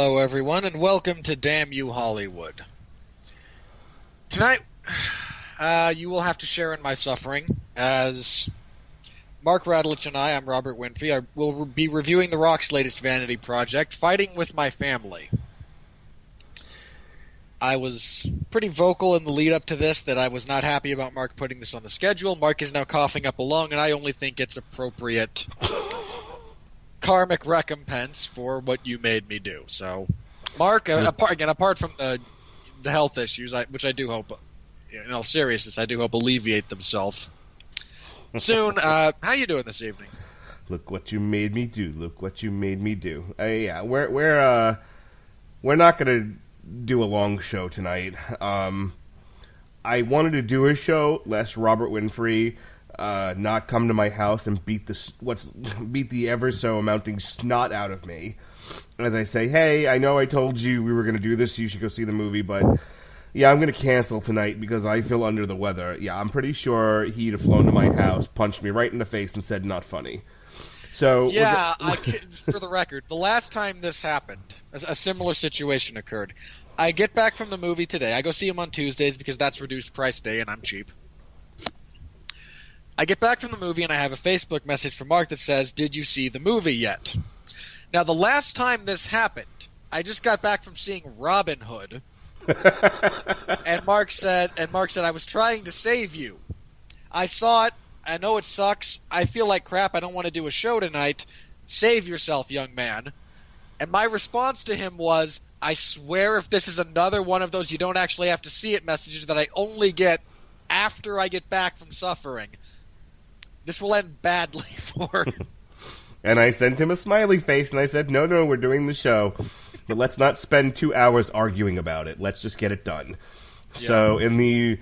Hello, everyone, and welcome to Damn You Hollywood. Tonight, you will have to share in my suffering, as Mark Radulich and I'm Robert Winfrey, will be reviewing The Rock's latest vanity project, Fighting with My Family. I was pretty vocal in the lead-up to this that I was not happy about Mark putting this on the schedule. Mark is now coughing up a lung, and I only think it's appropriate karmic recompense for what you made me do. So, Mark, apart from the health issues, which I do hope, in all seriousness, I do hope alleviate themselves soon. How you doing this evening? Look what you made me do. Look what you made me do. Yeah, we're not gonna do a long show tonight. I wanted to do a show lest Robert Winfrey not come to my house and beat the ever so amounting snot out of me as I say, hey, I know I told you we were going to do this, you should go see the movie, but yeah, I'm going to cancel tonight because I feel under the weather. Yeah, I'm pretty sure he'd have flown to my house, punched me right in the face, and said, not funny. So yeah, for the record, the last time this happened, a similar situation occurred. I get back from the movie today. I go see him on Tuesdays because that's reduced price day and I'm cheap. I get back from the movie and I have a Facebook message from Mark that says, did you see the movie yet? Now, the last time this happened, I just got back from seeing Robin Hood. and Mark said, I was trying to save you. I saw it. I know it sucks. I feel like crap. I don't want to do a show tonight. Save yourself, young man. And my response to him was, I swear if this is another one of those you don't actually have to see it messages that I only get after I get back from suffering, this will end badly for him. And I sent him a smiley face, and I said, no, we're doing the show. But let's not spend 2 hours arguing about it. Let's just get it done. Yeah. So, in the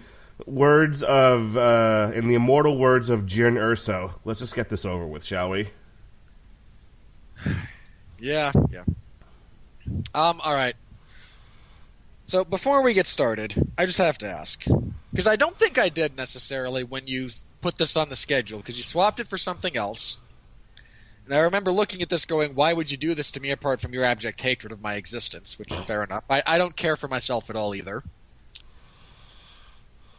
immortal words of Jyn Erso, let's just get this over with, shall we? Yeah. All right. So, before we get started, I just have to ask, because I don't think I did necessarily when you put this on the schedule, because you swapped it for something else. And I remember looking at this going, why would you do this to me apart from your abject hatred of my existence? Which is fair enough. I don't care for myself at all either.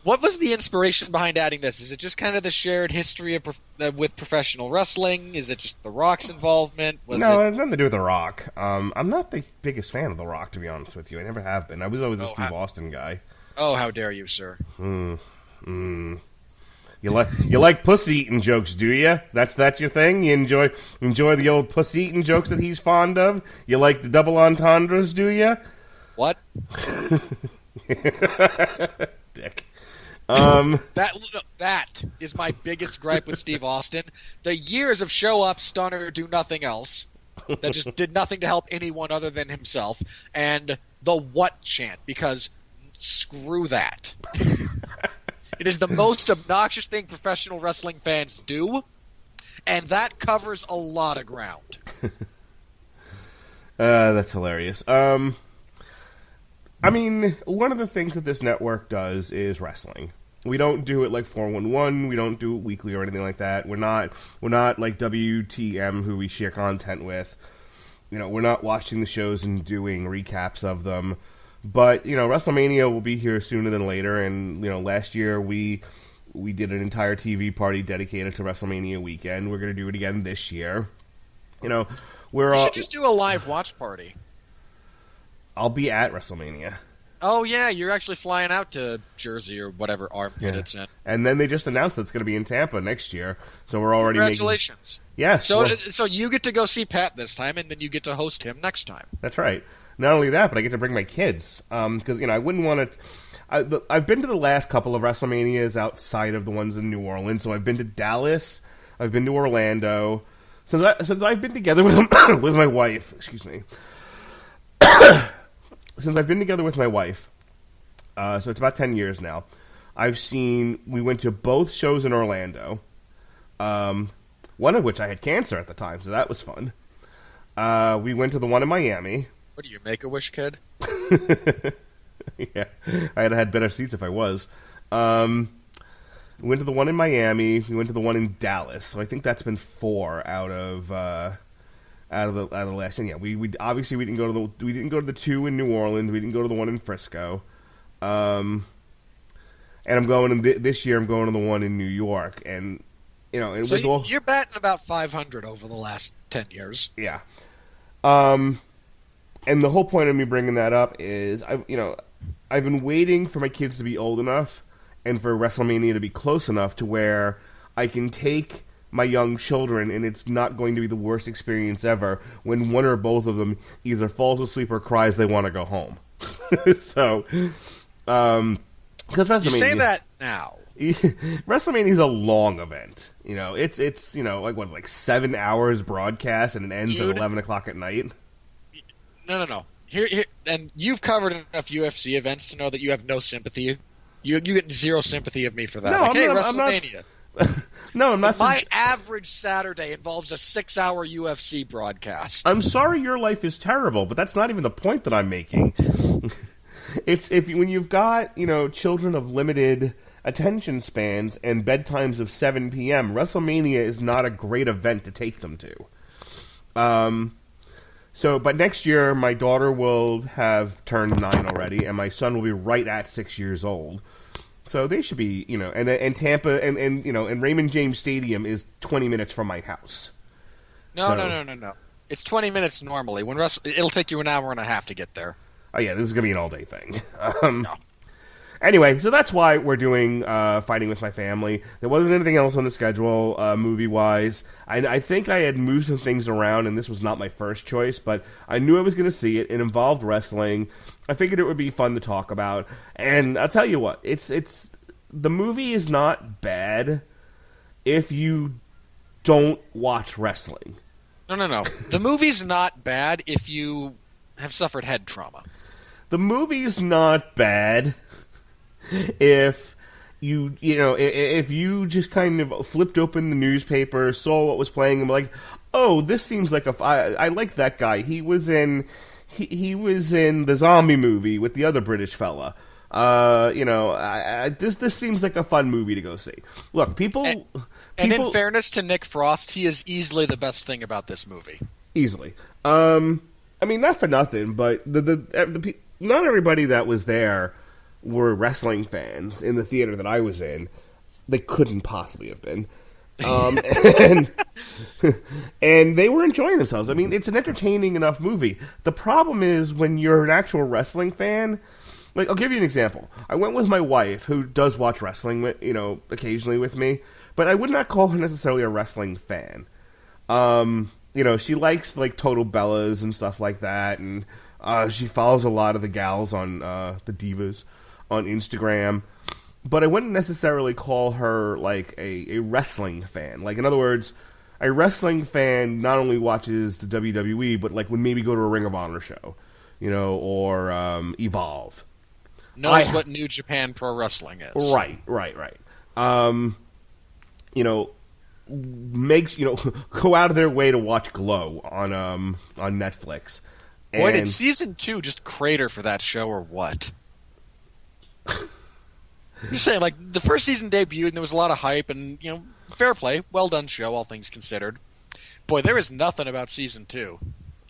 What was the inspiration behind adding this? Is it just kind of the shared history with professional wrestling? Is it just The Rock's involvement? It had nothing to do with The Rock. I'm not the biggest fan of The Rock, to be honest with you. I never have been. I was always a Steve Austin guy. Oh, how dare you, sir. You like pussy-eating jokes, do you? That's your thing? You enjoy the old pussy-eating jokes that he's fond of? You like the double entendres, do you? What? Dick. That is my biggest gripe with Steve Austin. The years of show up, stunner, do nothing else. That just did nothing to help anyone other than himself. And the what chant, because screw that. It is the most obnoxious thing professional wrestling fans do, and that covers a lot of ground. That's hilarious. I mean, one of the things that this network does is wrestling. We don't do it like 411. We don't do it weekly or anything like that. We're not like WTM, who we share content with. You know, we're not watching the shows and doing recaps of them. But, you know, WrestleMania will be here sooner than later, and, you know, last year we did an entire TV party dedicated to WrestleMania weekend. We're going to do it again this year. You know, we should just do a live watch party. I'll be at WrestleMania. Oh, yeah, you're actually flying out to Jersey or whatever armpit it's in. And then they just announced that it's going to be in Tampa next year, so we're already Congratulations. Yes. So you get to go see Pat this time, and then you get to host him next time. That's right. Not only that, but I get to bring my kids. Because, you know, I wouldn't want to... I've been to the last couple of WrestleManias outside of the ones in New Orleans. So I've been to Dallas. I've been to Orlando. Since I've been together with my wife... Excuse me. Since I've been together with my wife, so it's about 10 years now, we went to both shows in Orlando, one of which I had cancer at the time, so that was fun. We went to the one in Miami. What are you, Make-A-Wish kid? Yeah, I had had better seats if I was. We went to the one in Miami. We went to the one in Dallas. So I think that's been 4 out of out of the last. And yeah, we obviously we didn't go to the two in New Orleans. We didn't go to the one in Frisco. And I'm going this year. I'm going to the one in New York, and and so with you're batting about 500 over the last 10 years. Yeah. And the whole point of me bringing that up is I've been waiting for my kids to be old enough and for WrestleMania to be close enough to where I can take my young children, and it's not going to be the worst experience ever when one or both of them either falls asleep or cries they want to go home. So, because you say that now. WrestleMania is a long event. It's like 7 hours broadcast, and it ends at 11 o'clock at night. No. Here, and you've covered enough UFC events to know that you have no sympathy. You get zero sympathy of me for that. No, WrestleMania. No, I'm not. My average Saturday involves a 6-hour UFC broadcast. I'm sorry your life is terrible, but that's not even the point that I'm making. It's when you've got children of limited attention spans and bedtimes of 7 p.m., WrestleMania is not a great event to take them to. But next year my daughter will have turned 9 already, and my son will be right at 6 years old. So they should be, and Tampa and Raymond James Stadium is 20 minutes from my house. No. It's 20 minutes normally. It'll take you an hour and a half to get there. Oh yeah, this is gonna be an all-day thing. No. Anyway, so that's why we're doing Fighting with My Family. There wasn't anything else on the schedule, movie-wise. I think I had moved some things around, and this was not my first choice, but I knew I was going to see it. It involved wrestling. I figured it would be fun to talk about. And I'll tell you what, the movie is not bad if you don't watch wrestling. No. The movie's not bad if you have suffered head trauma. The movie's not bad if if you just kind of flipped open the newspaper, saw what was playing, and like, oh, this seems like I like that guy. He was in the zombie movie with the other British fella. This seems like a fun movie to go see. Look, people. And in fairness to Nick Frost, he is easily the best thing about this movie. Easily. I mean, not for nothing, but the not everybody that was there were wrestling fans in the theater that I was in. They couldn't possibly have been. And they were enjoying themselves. I mean, it's an entertaining enough movie. The problem is when you're an actual wrestling fan. Like, I'll give you an example. I went with my wife, who does watch wrestling, occasionally with me, but I would not call her necessarily a wrestling fan. She likes like Total Bellas and stuff like that, and she follows a lot of the gals on the divas on Instagram, but I wouldn't necessarily call her like a wrestling fan. Like, in other words, a wrestling fan not only watches the WWE, but like would maybe go to a Ring of Honor show, or Evolve. Knows what New Japan Pro Wrestling is. Right. Makes go out of their way to watch Glow on Netflix. Boy, did season 2 just crater for that show, or what? I'm just saying, like, the first season debuted, and there was a lot of hype, and, fair play, well done show, all things considered. Boy, there is nothing about season 2.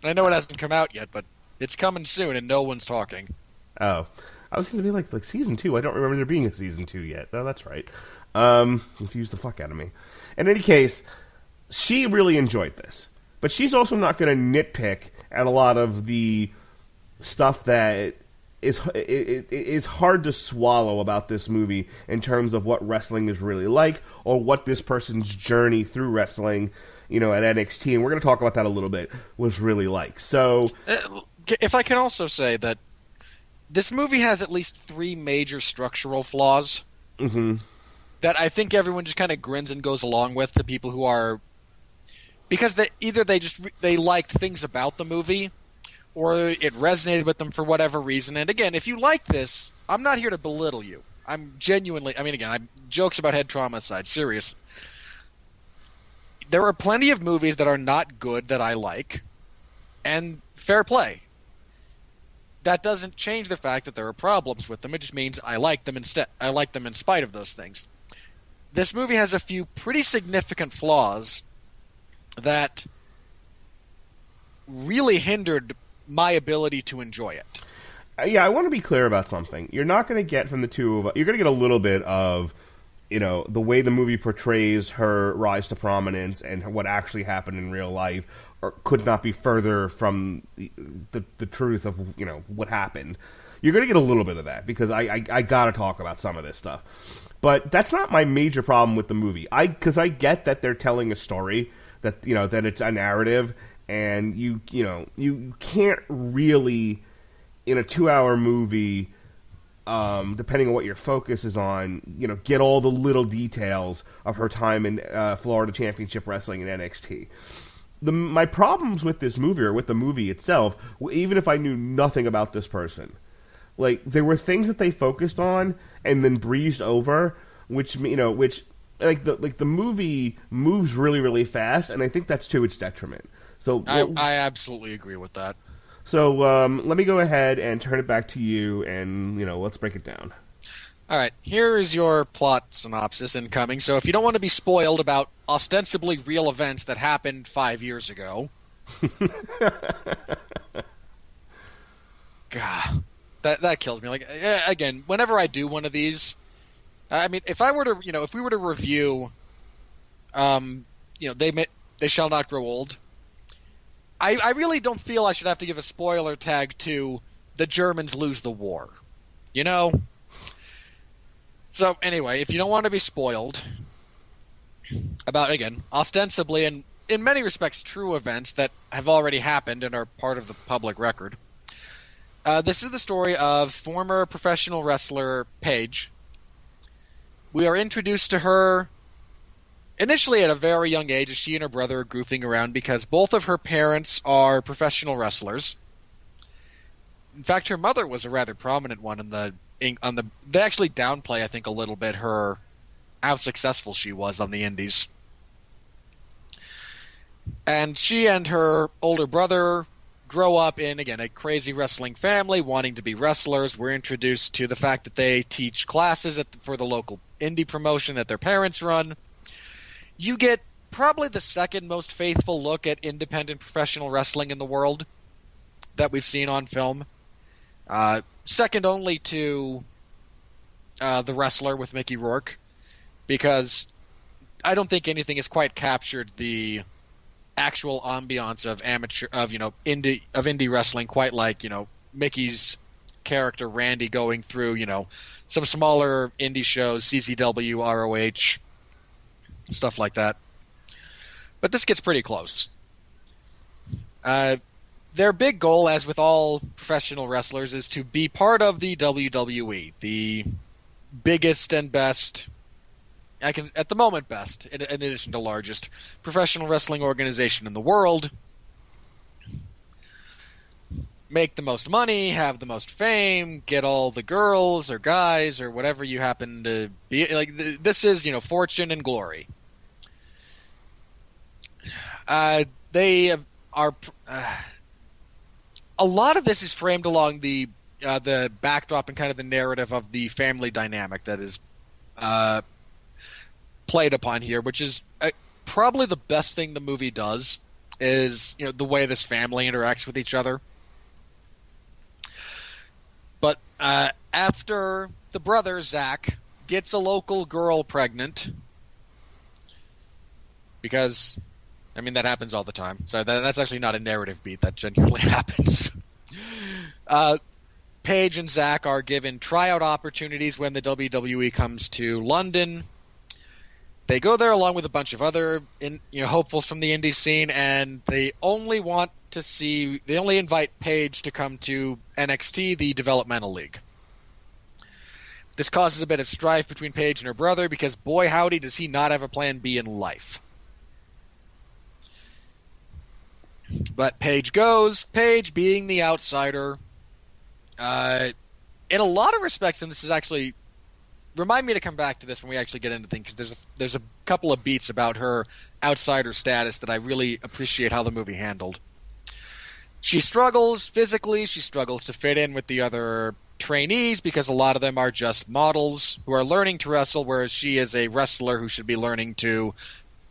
I know it hasn't come out yet, but it's coming soon, and no one's talking. Oh. I was going to be like season 2. I don't remember there being a season 2 yet. No, that's right. Confused the fuck out of me. In any case, she really enjoyed this. But she's also not going to nitpick at a lot of the stuff that is hard to swallow about this movie in terms of what wrestling is really like, or what this person's journey through wrestling, at NXT, and we're going to talk about that a little bit, was really like. So, if I can also say that this movie has at least 3 major structural flaws that I think everyone just kind of grins and goes along with, the people who are, because they liked things about the movie, or it resonated with them for whatever reason. And again, if you like this, I'm not here to belittle you. I'm genuinely, jokes about head trauma aside, serious. There are plenty of movies that are not good that I like, and fair play. That doesn't change the fact that there are problems with them. It just means I like them instead. I like them in spite of those things. This movie has a few pretty significant flaws that really hindered my ability to enjoy it. Yeah, I want to be clear about something. You're not going to get from the two of us, you're going to get a little bit of, the way the movie portrays her rise to prominence and what actually happened in real life could not be further from the truth of, what happened. You're going to get a little bit of that because I got to talk about some of this stuff. But that's not my major problem with the movie. Because I get that they're telling a story, that, that it's a narrative, and you can't really, in a 2-hour movie, depending on what your focus is on, get all the little details of her time in Florida Championship Wrestling and NXT. My problems with this movie, or with the movie itself, even if I knew nothing about this person, like, there were things that they focused on and then breezed over, which the movie moves really, really fast, and I think that's to its detriment. So I absolutely agree with that. So let me go ahead and turn it back to you, and let's break it down. All right, here is your plot synopsis incoming. So if you don't want to be spoiled about ostensibly real events that happened 5 years ago, God, that kills me. Like, again, whenever I do one of these, I mean, if we were to review, They Shall Not Grow Old, I really don't feel I should have to give a spoiler tag to the Germans lose the war. So anyway, if you don't want to be spoiled about, again, ostensibly and in many respects true events that have already happened and are part of the public record, this is the story of former professional wrestler Paige. We are introduced to her initially at a very young age as she and her brother are goofing around because both of her parents are professional wrestlers. In fact, her mother was a rather prominent one they actually downplay, I think, a little bit how successful she was on the indies. And she and her older brother grow up in, again, a crazy wrestling family wanting to be wrestlers. We're introduced to the fact that they teach classes for the local indie promotion that their parents run. You get probably the second most faithful look at independent professional wrestling in the world that we've seen on film. Second only to The Wrestler with Mickey Rourke, because I don't think anything has quite captured the actual ambiance of indie wrestling quite like, Mickey's character Randy going through, some smaller indie shows, CZW, ROH, stuff like that. But this gets pretty close. Their big goal, as with all professional wrestlers, is to be part of the WWE, the biggest and best, at the moment best, in addition to largest, professional wrestling organization in the world. Make the most money, have the most fame, get all the girls or guys or whatever you happen to be. Like, this is, fortune and glory. They are... a lot of this is framed along the backdrop and kind of the narrative of the family dynamic that is played upon here, which is probably the best thing the movie does, is the way this family interacts with each other. But after the brother, Zach, gets a local girl pregnant, because... I mean, that happens all the time. So that's actually not a narrative beat. That genuinely happens. Paige and Zach are given tryout opportunities when the WWE comes to London. They go there along with a bunch of other hopefuls from the indie scene, and they only invite Paige to come to NXT, the developmental league. This causes a bit of strife between Paige and her brother because, boy howdy, does he not have a plan B in life. But Paige goes. Paige, being the outsider, in a lot of respects, and this is actually... Remind me to come back to this when we actually get into things, because there's a couple of beats about her outsider status that I really appreciate how the movie handled. She struggles physically. She struggles to fit in with the other trainees because a lot of them are just models who are learning to wrestle, whereas she is a wrestler who should be learning to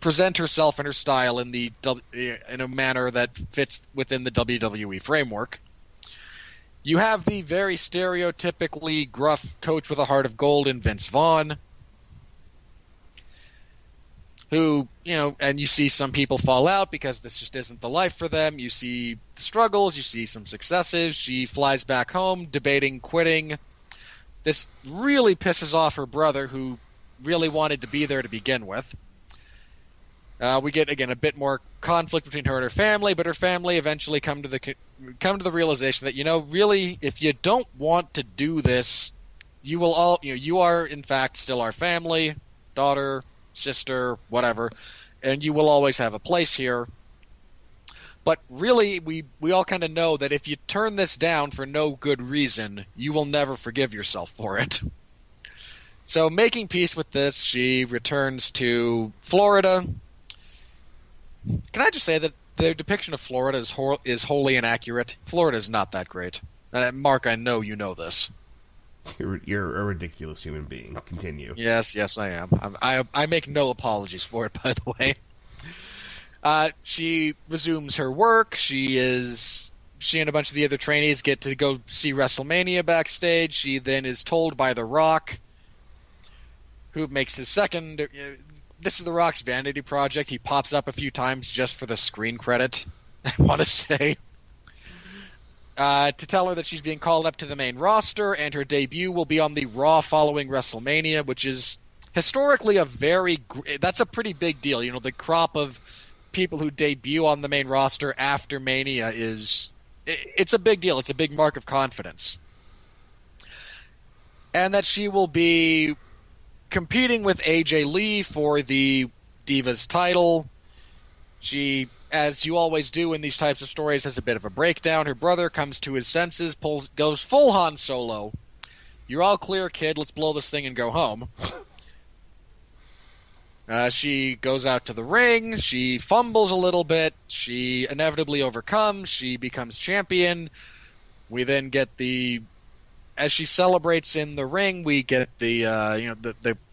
present herself and her style in a manner that fits within the WWE framework. You have the very stereotypically gruff coach with a heart of gold in Vince Vaughn, who, and you see some people fall out because this just isn't the life for them. You see the struggles, you see some successes. She flies back home debating quitting. This really pisses off her brother, who really wanted to be there to begin with. We get, again, a bit more conflict between her and her family, but her family eventually come to the realization that, really, if you don't want to do this, you are, in fact, still our family, daughter, sister, whatever, and you will always have a place here. But really, we all kind of know that if you turn this down for no good reason, you will never forgive yourself for it. So, making peace with this, she returns to Florida. Can I just say that the depiction of Florida is wholly inaccurate? Florida is not that great. Mark, I know you know this. You're a ridiculous human being. Continue. Yes, I am. I make no apologies for it, by the way. She resumes her work. She and a bunch of the other trainees get to go see WrestleMania backstage. She then is told by The Rock, who makes his second... This is The Rock's vanity project. He pops up a few times just for the screen credit, I want to say. To tell her that she's being called up to the main roster, and her debut will be on the Raw following WrestleMania, which is historically that's a pretty big deal. The crop of people who debut on the main roster after Mania it's a big deal. It's a big mark of confidence. And that she will be competing with AJ Lee for the Divas title. She, as you always do in these types of stories, has a bit of a breakdown. Her brother comes to his senses, goes full Han Solo. You're all clear, kid. Let's blow this thing and go home. She goes out to the ring. She fumbles a little bit. She inevitably overcomes. She becomes champion. We then get as she celebrates in the ring, we get the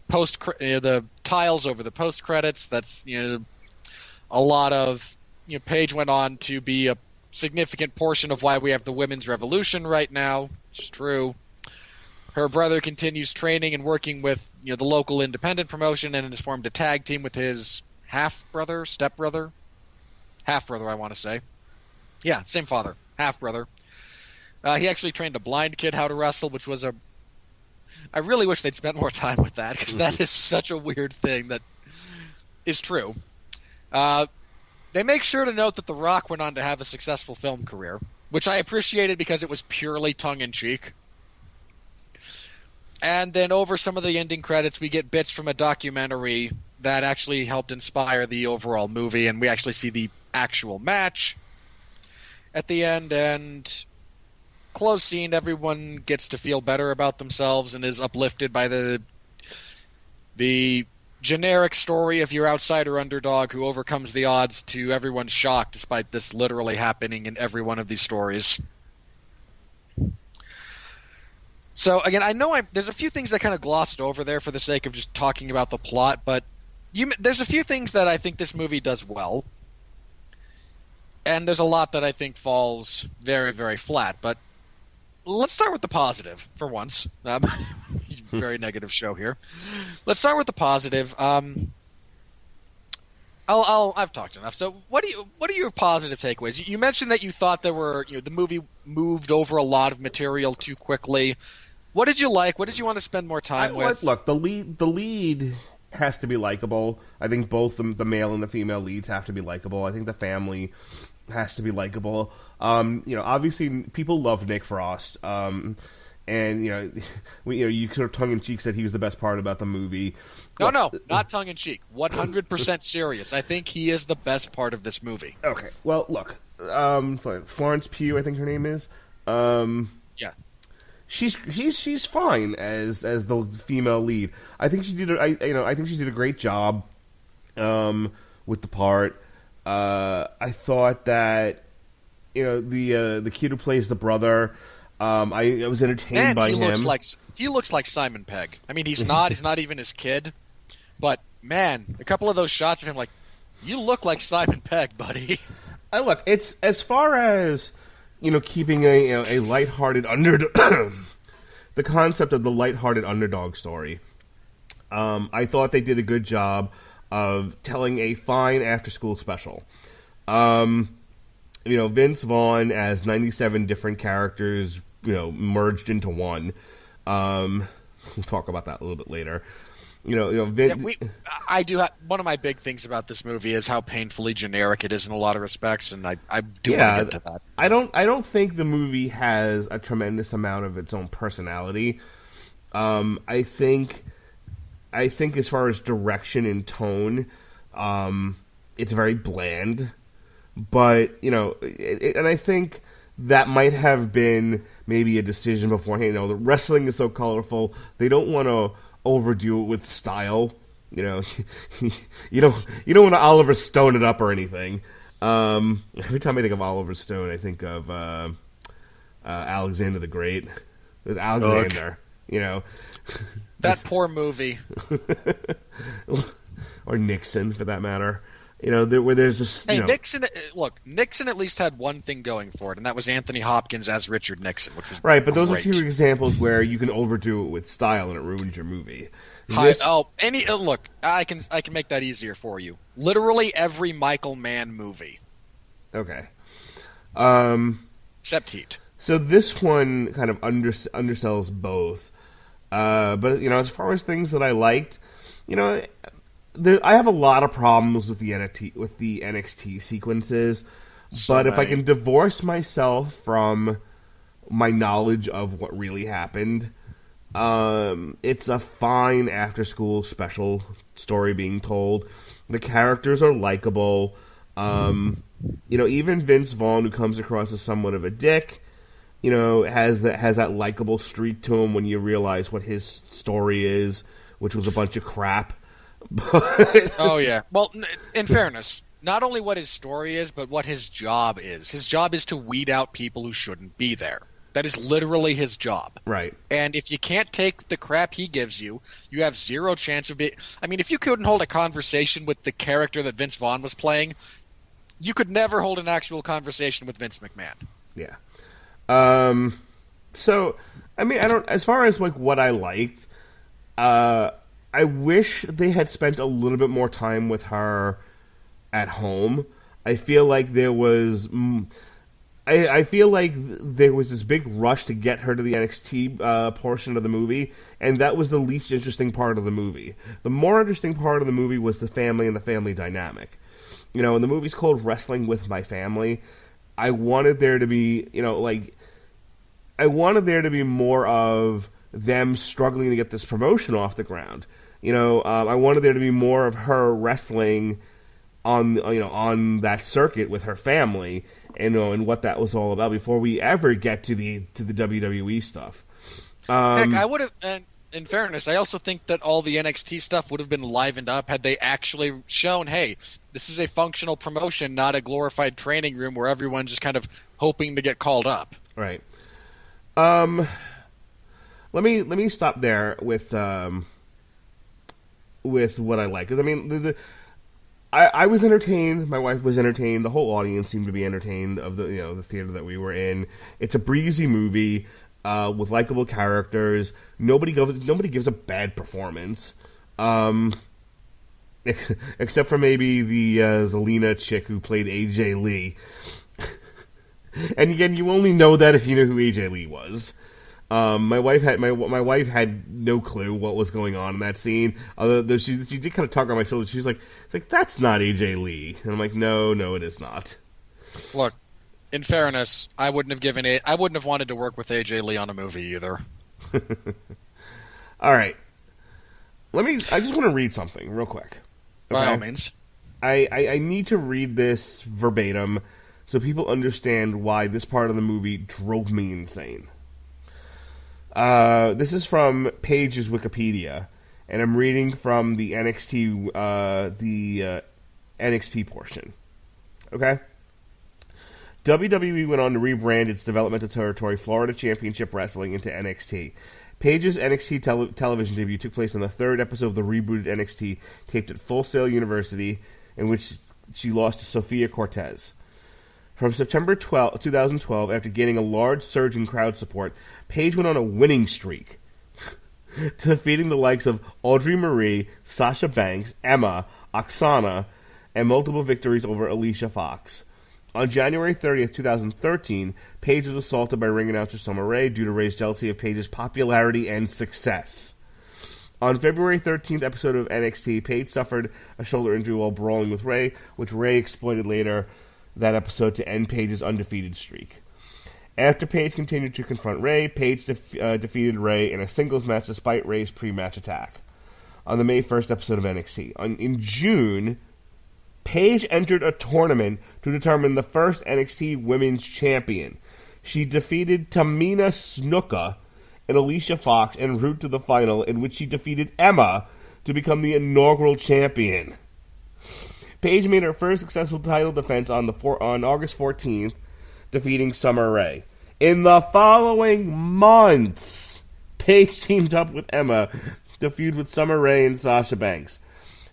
the tiles over the post credits. That's a lot of Paige went on to be a significant portion of why we have the women's revolution right now, which is true. Her brother continues training and working with the local independent promotion, and has formed a tag team with his half-brother, step-brother, half-brother, I want to say. Yeah, same father, half-brother. He actually trained a blind kid how to wrestle, which was I really wish they'd spent more time with that, because that is such a weird thing that is true. They make sure to note that The Rock went on to have a successful film career, which I appreciated because it was purely tongue-in-cheek. And then over some of the ending credits, we get bits from a documentary that actually helped inspire the overall movie, and we actually see the actual match at the end, and close scene, everyone gets to feel better about themselves and is uplifted by the generic story of your outsider underdog who overcomes the odds to everyone's shock, despite this literally happening in every one of these stories. So, again, I know there's a few things I kind of glossed over there for the sake of just talking about the plot, but there's a few things that I think this movie does well, and there's a lot that I think falls very, very flat. But let's start with the positive for once. Very negative show here. Let's start with the positive. I've talked enough. So, what are your positive takeaways? You mentioned that you thought the movie moved over a lot of material too quickly. What did you like? What did you want to spend more time with? Look, the lead has to be likable. I think both the male and the female leads have to be likable. I think the family has to be likable. Obviously people love Nick Frost. And you sort of tongue in cheek said he was the best part about the movie. No, not tongue in cheek. 100% serious. I think he is the best part of this movie. Okay. Well, look, Florence Pugh, I think her name is. Yeah. She's fine as the female lead. I think she did a great job with the part. I thought that the kid who plays the brother, I was entertained by him. He looks like Simon Pegg. I mean, he's not even his kid, but man, a couple of those shots of him, like, You look like Simon Pegg, buddy. Look, it's as far as keeping a lighthearted underdog. The concept of the lighthearted underdog story. I thought they did a good job of telling a fine after-school special. Vince Vaughn as 97 different characters, merged into one. We'll talk about that a little bit later. Vince. Yeah, I do. One of my big things about this movie is how painfully generic it is in a lot of respects, and I do want to get to that. I don't think the movie has a tremendous amount of its own personality. I think as far as direction and tone, it's very bland. But and I think that might have been maybe a decision beforehand. The wrestling is so colorful; they don't want to overdo it with style. You don't want to Oliver Stone it up or anything. Every time I think of Oliver Stone, I think of Alexander the Great with Alexander. That poor movie, or Nixon for that matter. Where there's just Nixon. Look, Nixon at least had one thing going for it, and that was Anthony Hopkins as Richard Nixon, which was right. But those great. are two examples where you can overdo it with style and it ruins your movie. Look, I can make that easier for you. Literally every Michael Mann movie. Okay. Except Heat. So this one kind of undersells both. But as far as things that I liked, I have a lot of problems with the NXT sequences, but if I can divorce myself from my knowledge of what really happened, it's a fine after-school special story being told. The characters are likable. Even Vince Vaughn, who comes across as somewhat of a dick, has that likable streak to him when you realize what his story is, which was a bunch of crap. Oh, yeah. Well, in fairness, not only what his story is, but what his job is. His job is to weed out people who shouldn't be there. That is literally his job. Right. And if you can't take the crap he gives you, you have zero chance of being... I mean, if you couldn't hold a conversation with the character that Vince Vaughn was playing, you could never hold an actual conversation with Vince McMahon. Yeah. So, I mean, as far as, what I liked, I wish they had spent a little bit more time with her at home. I feel like there was... I feel like there was this big rush to get her to the NXT portion of the movie, and that was the least interesting part of the movie. The more interesting part of the movie was the family and the family dynamic. And the movie's called Wrestling with My Family. I wanted there to be, I wanted there to be more of them struggling to get this promotion off the ground. I wanted there to be more of her wrestling on that circuit with her family, and what that was all about before we ever get to the WWE stuff. Heck, I would have. And in fairness, I also think that all the NXT stuff would have been livened up had they actually shown, hey, this is a functional promotion, not a glorified training room where everyone's just kind of hoping to get called up. Right. Let me stop there with what I like, because I mean I was entertained. My wife was entertained. The whole audience seemed to be entertained of the theater that we were in. It's a breezy movie with likable characters. Nobody gives a bad performance, except for maybe the Zelina chick who played AJ Lee. And again, you only know that if you know who AJ Lee was. My wife had no clue what was going on in that scene. Although she did kind of tug on my shoulder. She's like, that's not AJ Lee. And I'm like, no, it is not. Look, in fairness, I wouldn't have wanted to work with AJ Lee on a movie either. All right. I just want to read something real quick. Okay? By all means. I need to read this verbatim so people understand why this part of the movie drove me insane. This is from Paige's Wikipedia, and I'm reading from the NXT NXT portion. Okay? WWE went on to rebrand its developmental territory, Florida Championship Wrestling, into NXT. Paige's NXT television debut took place on the third episode of the rebooted NXT, taped at Full Sail University, in which she lost to Sofia Cortez. From September 2012, after gaining a large surge in crowd support, Paige went on a winning streak, defeating the likes of Audrey Marie, Sasha Banks, Emma, Oksana, and multiple victories over Alicia Fox. On January 30th, 2013, Paige was assaulted by ring announcer Summer Rae due to Ray's jealousy of Paige's popularity and success. On February 13th episode of NXT, Paige suffered a shoulder injury while brawling with Ray, which Ray exploited later that episode to end Paige's undefeated streak. After Paige continued to confront Ray, Paige defeated Ray in a singles match despite Ray's pre-match attack on the May 1st episode of NXT. In June, Paige entered a tournament to determine the first NXT Women's Champion. She defeated Tamina Snuka and Alicia Fox en route to the final, in which she defeated Emma to become the inaugural champion. Paige made her first successful title defense on August 14th, defeating Summer Rae. In the following months, Paige teamed up with Emma to feud with Summer Rae and Sasha Banks.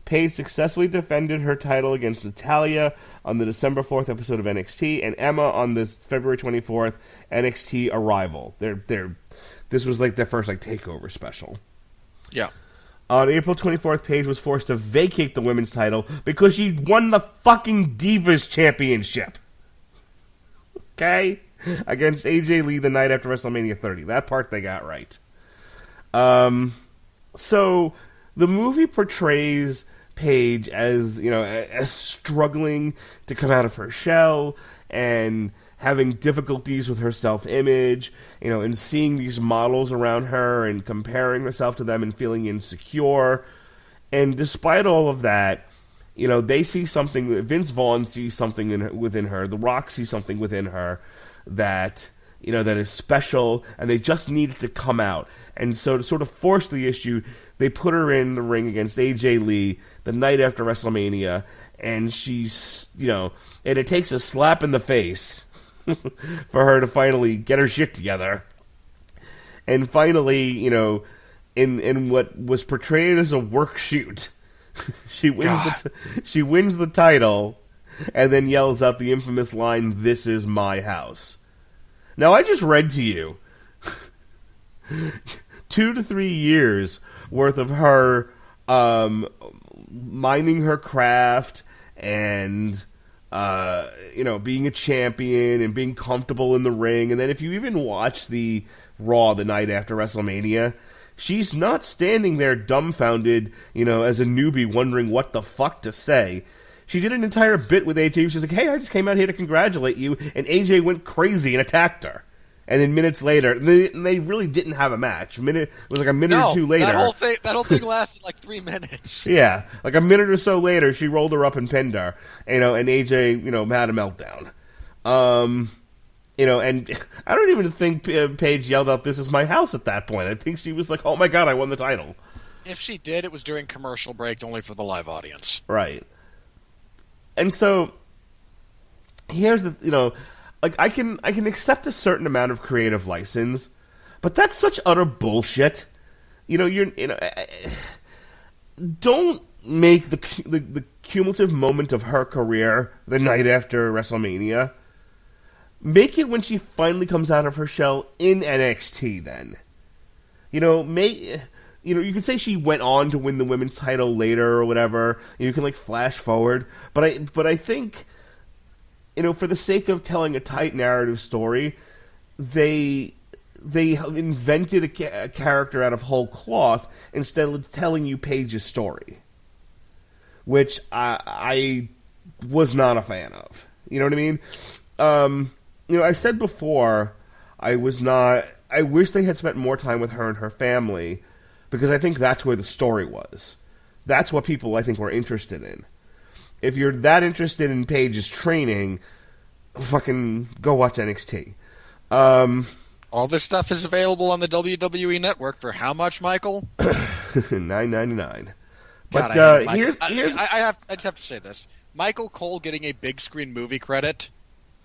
Paige successfully defended her title against Natalya on the December 4th episode of NXT, and Emma on the February 24th NXT Arrival. This was like their first takeover special. Yeah. On April 24th, Paige was forced to vacate the women's title because she won the fucking Divas Championship. Okay? Against AJ Lee the night after WrestleMania 30. That part they got right. So the movie portrays Paige as, as struggling to come out of her shell and having difficulties with her self-image, and seeing these models around her and comparing herself to them and feeling insecure. And despite all of that, they see something, Vince Vaughn sees something within her, The Rock sees something within her that, that is special, and they just need it to come out. And so to sort of force the issue, they put her in the ring against AJ Lee the night after WrestleMania, and she's, and it takes a slap in the face for her to finally get her shit together. And finally, in what was portrayed as a work shoot, she wins the title and then yells out the infamous line, "This is my house." Now, I just read to you 2 to 3 years worth of her minding her craft and being a champion and being comfortable in the ring. And then if you even watch the Raw the night after WrestleMania, she's not standing there dumbfounded, as a newbie wondering what the fuck to say. She did an entire bit with AJ. She's like, "Hey, I just came out here to congratulate you." And AJ went crazy and attacked her. And then minutes later, they really didn't have a match. It was like a minute or two later. That whole thing lasted like 3 minutes. Yeah, like a minute or so later, she rolled her up and pinned her. And AJ, had a meltdown. And I don't even think Paige yelled out, "This is my house" at that point. I think she was like, "Oh my god, I won the title." If she did, it was during commercial break, only for the live audience. Right. And so here's the, I can accept a certain amount of creative license, but that's such utter bullshit. Don't make the cumulative moment of her career the night after WrestleMania. Make it when she finally comes out of her shell in NXT. Then, you could say she went on to win the women's title later or whatever. You can flash forward, but I think, for the sake of telling a tight narrative story, they invented a character out of whole cloth instead of telling you Paige's story, which I was not a fan of. You know what I mean? I said before, I wish they had spent more time with her and her family, because I think that's where the story was. That's what people, I think, were interested in. If you're that interested in Paige's training, fucking go watch NXT. All this stuff is available on the WWE Network for how much, Michael? $9.99. But God, I just have to say this. Michael Cole getting a big screen movie credit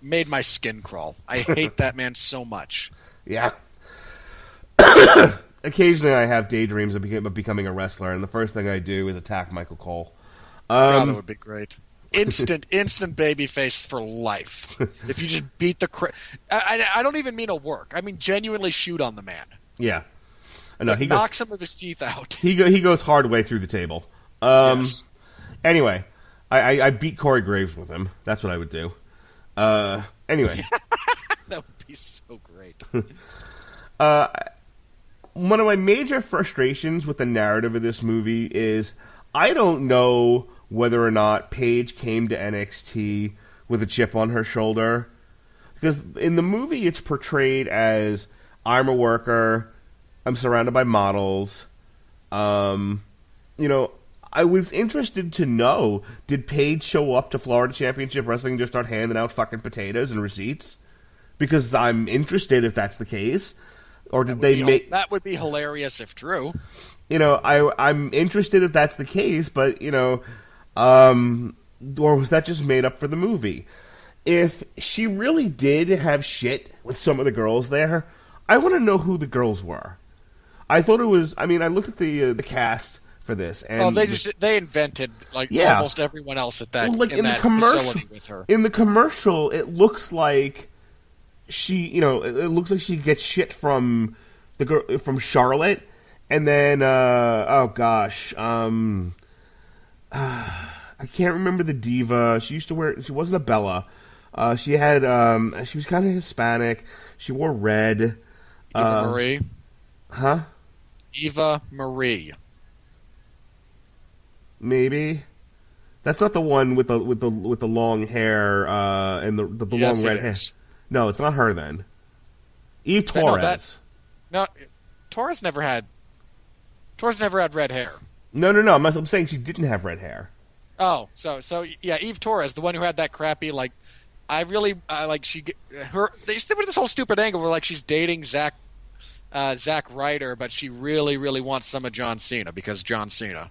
made my skin crawl. I hate that man so much. Yeah. Occasionally I have daydreams of becoming a wrestler, and the first thing I do is attack Michael Cole. God, that would be great. instant babyface for life. If you just beat the I don't even mean a work. I mean genuinely shoot on the man. Yeah. No, he knocks some of his teeth out. He goes hard way through the table. Yes. Anyway, I beat Corey Graves with him. That's what I would do. Anyway. That would be so great. One of my major frustrations with the narrative of this movie is I don't know whether or not Paige came to NXT with a chip on her shoulder. Because in the movie, it's portrayed as, I'm a worker, I'm surrounded by models. I was interested to know, did Paige show up to Florida Championship Wrestling and just start handing out fucking potatoes and receipts? Because I'm interested if that's the case. Or did they make... That would be hilarious if true. I'm interested if that's the case, but, or was that just made up for the movie? If she really did have shit with some of the girls there, I want to know who the girls were. I thought it was... I looked at the cast for this, and... they invented, almost everyone else at that, in that facility with her. In the commercial, it looks like... it looks like she gets shit from the girl from Charlotte, and then I can't remember the diva. She wasn't a Bella. She was kind of Hispanic. She wore red. Eva Marie. Huh? Eva Marie. Maybe. That's not the one with the long hair and the long red hair. No, it's not her then. Eve Torres. No, Torres never had red hair. No. I'm saying she didn't have red hair. Oh, so yeah, Eve Torres, the one who had that crappy I really they did this whole stupid angle where she's dating Zack Ryder, but she really really wants some of John Cena because John Cena.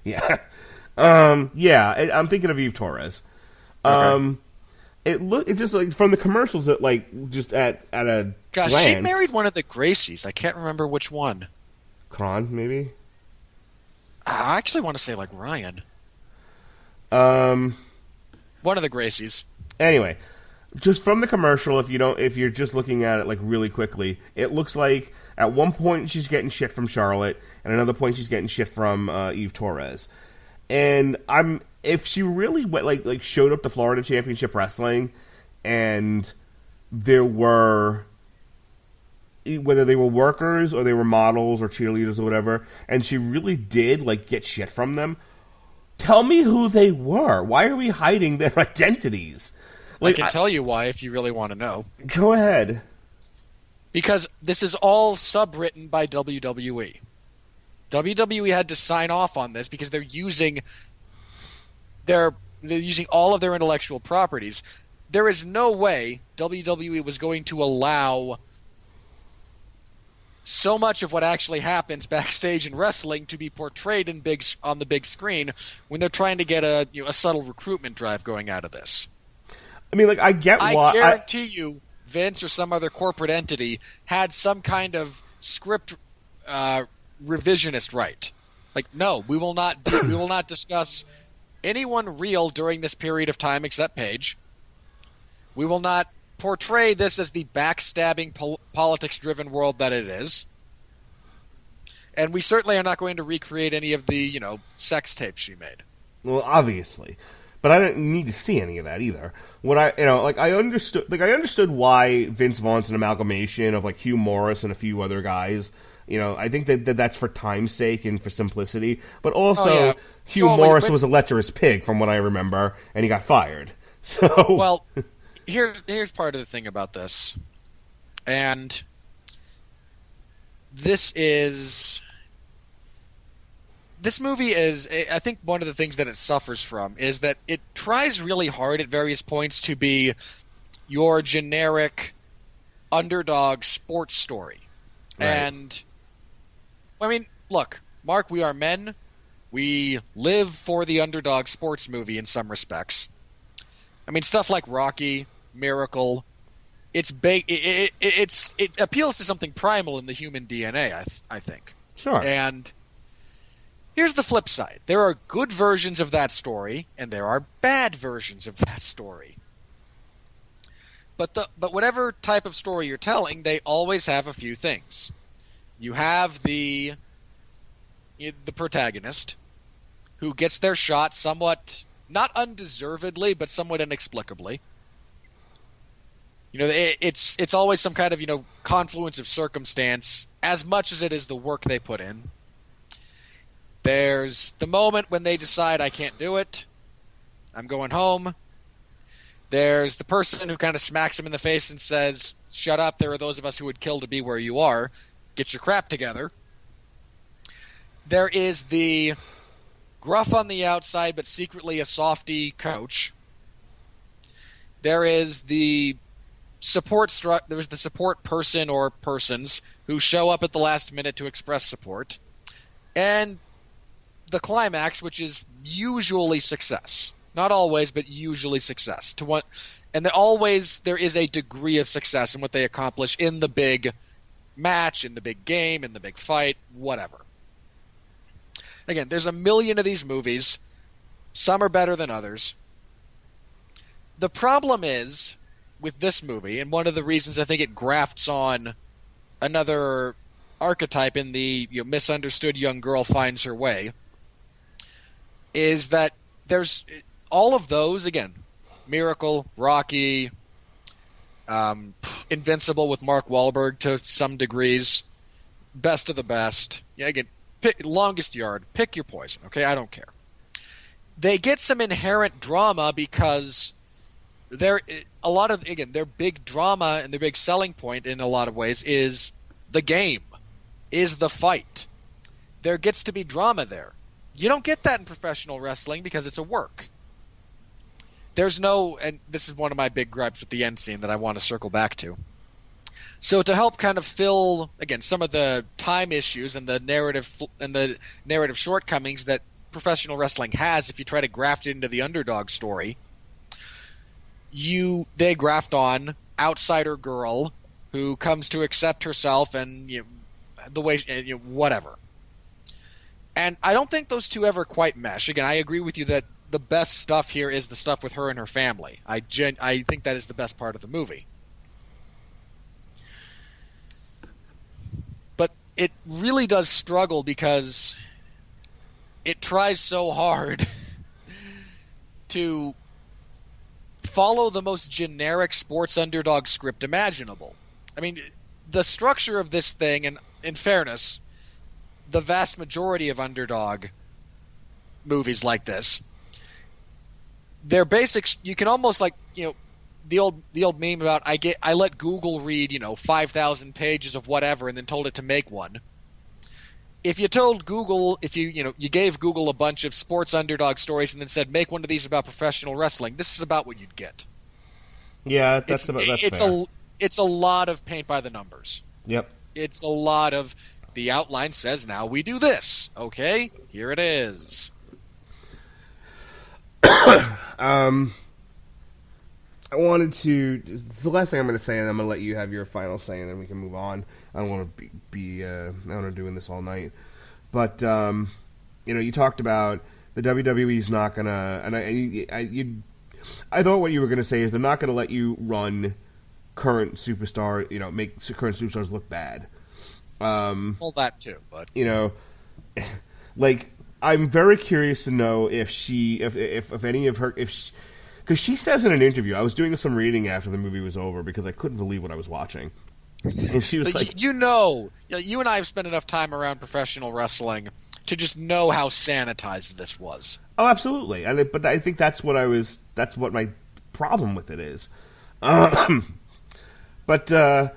Yeah. I'm thinking of Eve Torres. Okay. It just from the commercials at just at a gosh, glance. She married one of the Gracies. I can't remember which one. Kron, maybe. I actually want to say Ryan. One of the Gracies. Anyway, just from the commercial, if you're just looking at it really quickly, it looks like at one point she's getting shit from Charlotte, and another point she's getting shit from Eve Torres. And if she really went showed up to Florida Championship Wrestling, and there were, whether they were workers or they were models or cheerleaders or whatever, and she really did get shit from them, tell me who they were. Why are we hiding their identities? I can tell you why if you really want to know. Go ahead. Because this is all subwritten by WWE. WWE had to sign off on this because they're using all of their intellectual properties. There is no way WWE was going to allow so much of what actually happens backstage in wrestling to be portrayed on the big screen when they're trying to get a subtle recruitment drive going out of this. I get why. I guarantee you Vince or some other corporate entity had some kind of script revisionist right. No, we will not discuss anyone real during this period of time except Paige. We will not portray this as the backstabbing politics-driven world that it is. And we certainly are not going to recreate any of the, sex tapes she made. Well, obviously. But I didn't need to see any of that either. What I understood why Vince wants an amalgamation of Hugh Morris and a few other guys. I think that's for time's sake and for simplicity. But also, Hugh Morris was a lecherous pig, from what I remember, and he got fired. So, well, here's part of the thing about this, and this movie is, I think one of the things that it suffers from is that it tries really hard at various points to be your generic underdog sports story. Right. And, look, Mark, we are men. We live for the underdog sports movie in some respects. Stuff like Rocky, Miracle, it appeals to something primal in the human DNA, I think. Sure. And Here's the flip side. There are good versions of that story, and there are bad versions of that story. But whatever type of story you're telling, they always have a few things. You have the protagonist who gets their shot somewhat, not undeservedly, but somewhat inexplicably. It's always some kind of, confluence of circumstance as much as it is the work they put in. There's the moment when they decide, I can't do it, I'm going home. There's the person who kind of smacks him in the face and says, shut up, there are those of us who would kill to be where you are. Get your crap together. There is the gruff on the outside but secretly a softy coach. There is the support person or persons who show up at the last minute to express support. And the climax, which is usually success. Not always, but usually success. And there is a degree of success in what they accomplish in the big match, in the big game, in the big fight, whatever. Again, there's a million of these movies. Some are better than others. The problem is, with this movie, and one of the reasons I think it grafts on another archetype in the misunderstood young girl finds her way, is that there's all of those, again, Miracle, Rocky, Invincible with Mark Wahlberg to some degrees, best of the best. Yeah, again, longest yard, pick your poison, okay? I don't care. They get some inherent drama because their big drama and their big selling point in a lot of ways is the game, is the fight. There gets to be drama there. You don't get that in professional wrestling because it's a work. There's no, and this is one of my big gripes with the end scene that I want to circle back to. So to help kind of fill, again, some of the time issues and the narrative shortcomings that professional wrestling has if you try to graft it into the underdog story, they graft on outsider girl who comes to accept herself and the way whatever. And I don't think those two ever quite mesh. Again, I agree with you that the best stuff here is the stuff with her and her family. I think that is the best part of the movie. But it really does struggle because it tries so hard to follow the most generic sports underdog script imaginable. I mean, the structure of this thing, and in fairness, the vast majority of underdog movies like this, their basics, you can almost the old meme about I let Google read 5,000 pages of whatever and then told it to make one. If you told Google, if you gave Google a bunch of sports underdog stories and then said make one of these about professional wrestling, this is about what you'd get. Yeah, that's fair. It's a lot of paint by the numbers. Yep. It's a lot of the outline says now we do this. Okay, here it is. I wanted to. The last thing I'm going to say, and I'm going to let you have your final say, and then we can move on. I don't want to be I don't want to doing this all night, but you talked about the WWE's not going to, and I thought what you were going to say is they're not going to let you run current superstar, make current superstars look bad. Well, that too, but I'm very curious to know if any of her, because she says in an interview, I was doing some reading after the movie was over because I couldn't believe what I was watching, and she was like, you and I have spent enough time around professional wrestling to just know how sanitized this was. Oh, absolutely, but I think that's what my problem with it is. But to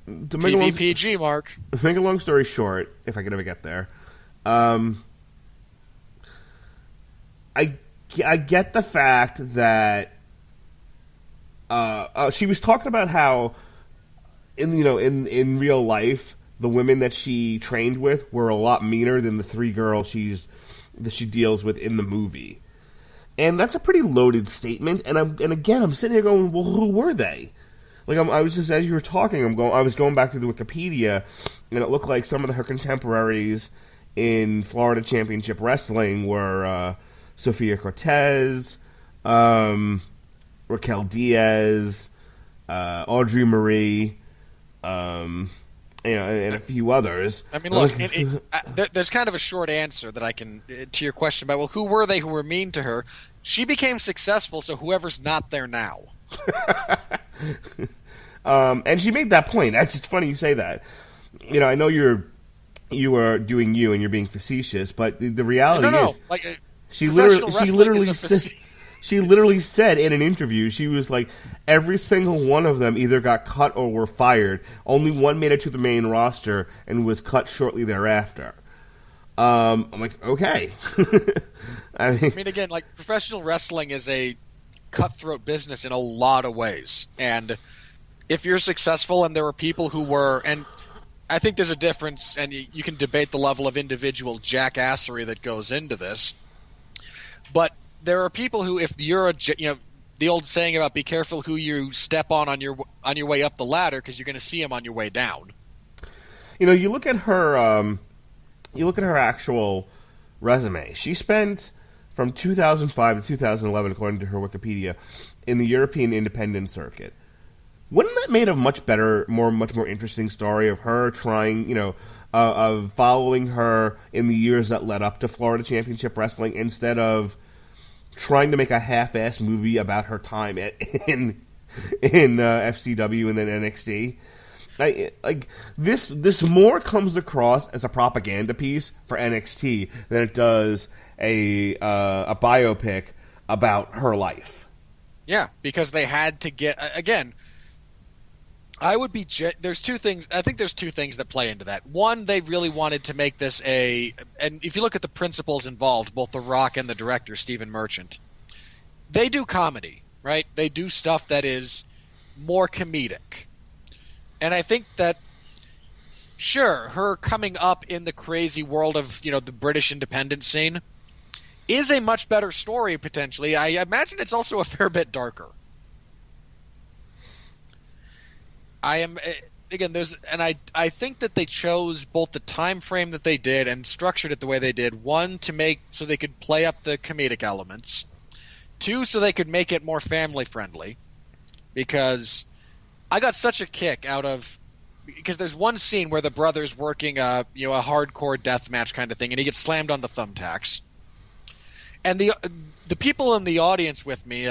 make TVPG, Mark. Make a long story short, if I could ever get there, I get the fact that she was talking about how in real life the women that she trained with were a lot meaner than the three girls that she deals with in the movie, and that's a pretty loaded statement. And I'm sitting here going, well, who were they? I was just, as you were talking, I was going back to the Wikipedia, and it looked like some of her contemporaries in Florida Championship Wrestling were Sofia Cortez, Raquel Diaz, Audrey Marie, and a few others. I mean, look, there's kind of a short answer that I can to your question about, well, who were they who were mean to her? She became successful, so whoever's not there now. And she made that point. That's just funny you say that. I know you are doing you and you're being facetious, but the reality is, like, she literally said in an interview, she was like, every single one of them either got cut or were fired. Only one made it to the main roster and was cut shortly thereafter. I'm like, okay. I mean, again, like, professional wrestling is a cutthroat business in a lot of ways. And if you're successful, and there are people who were, and I think there's a difference, and you can debate the level of individual jackassery that goes into this, but there are people who, if you're the old saying about be careful who you step on your way up the ladder, because you're going to see them on your way down. You look at her actual resume. She spent from 2005 to 2011, according to her Wikipedia, in the European independent circuit. Wouldn't that made a much more interesting story of her trying, of following her in the years that led up to Florida Championship Wrestling, instead of trying to make a half-assed movie about her time in FCW and then NXT? This more comes across as a propaganda piece for NXT than it does a biopic about her life. Yeah, because they had to get, again, there's two things. I think there's two things that play into that. One, they really wanted to make this and if you look at the principals involved, both The Rock and the director, Stephen Merchant, they do comedy, right? They do stuff that is more comedic. And I think that, sure, her coming up in the crazy world of, the British independent scene is a much better story, potentially. I imagine it's also a fair bit darker. I think that they chose both the time frame that they did and structured it the way they did. One, to make so they could play up the comedic elements. Two, so they could make it more family friendly. Because I got such a kick out of, because there's one scene where the brother's working a hardcore death match kind of thing, and he gets slammed on the thumbtacks. And the people in the audience with me,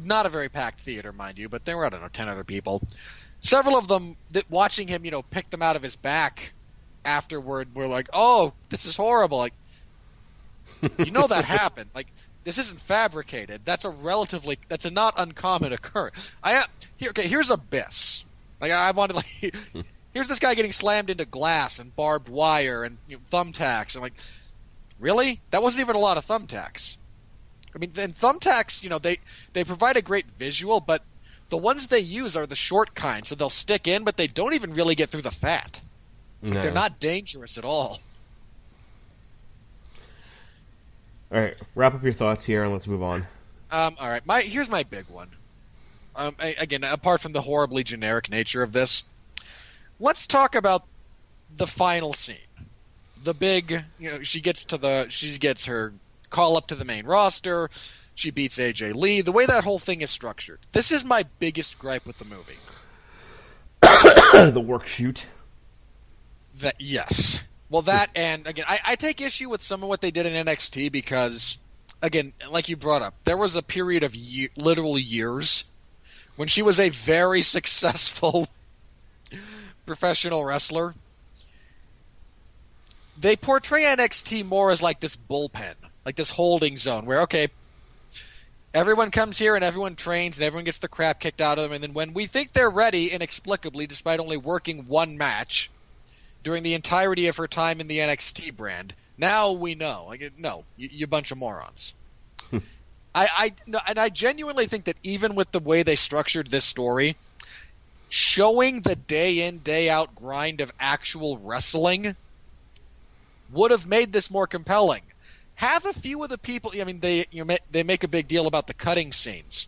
not a very packed theater, mind you, but there were, 10 other people. Several of them, watching him, pick them out of his back afterward, were like, "Oh, this is horrible!" Like, that happened. Like, this isn't fabricated. That's a not uncommon occurrence. Here's Abyss. Like, I wanted, here's this guy getting slammed into glass and barbed wire and thumbtacks, and like, really? That wasn't even a lot of thumbtacks. I mean, and thumbtacks, they provide a great visual, but the ones they use are the short kind, so they'll stick in, but they don't even really get through the fat. No. They're not dangerous at all. All right, wrap up your thoughts here, and let's move on. All right, here's my big one. Again, apart from the horribly generic nature of this, let's talk about the final scene. The big, she gets her call up to the main roster. She beats AJ Lee. The way that whole thing is structured. This is my biggest gripe with the movie. The work shoot. Yes. Well, that, and again, I take issue with some of what they did in NXT because, again, like you brought up, there was a period of literal years when she was a very successful professional wrestler. They portray NXT more as like this bullpen, like this holding zone where, okay, everyone comes here and everyone trains and everyone gets the crap kicked out of them, and then when we think they're ready, inexplicably, despite only working one match during the entirety of her time in the NXT brand, now we know. Like, no, you bunch of morons. I genuinely think that even with the way they structured this story, showing the day in, day out grind of actual wrestling would have made this more compelling. Have a few of the people. I mean, they make a big deal about the cutting scenes,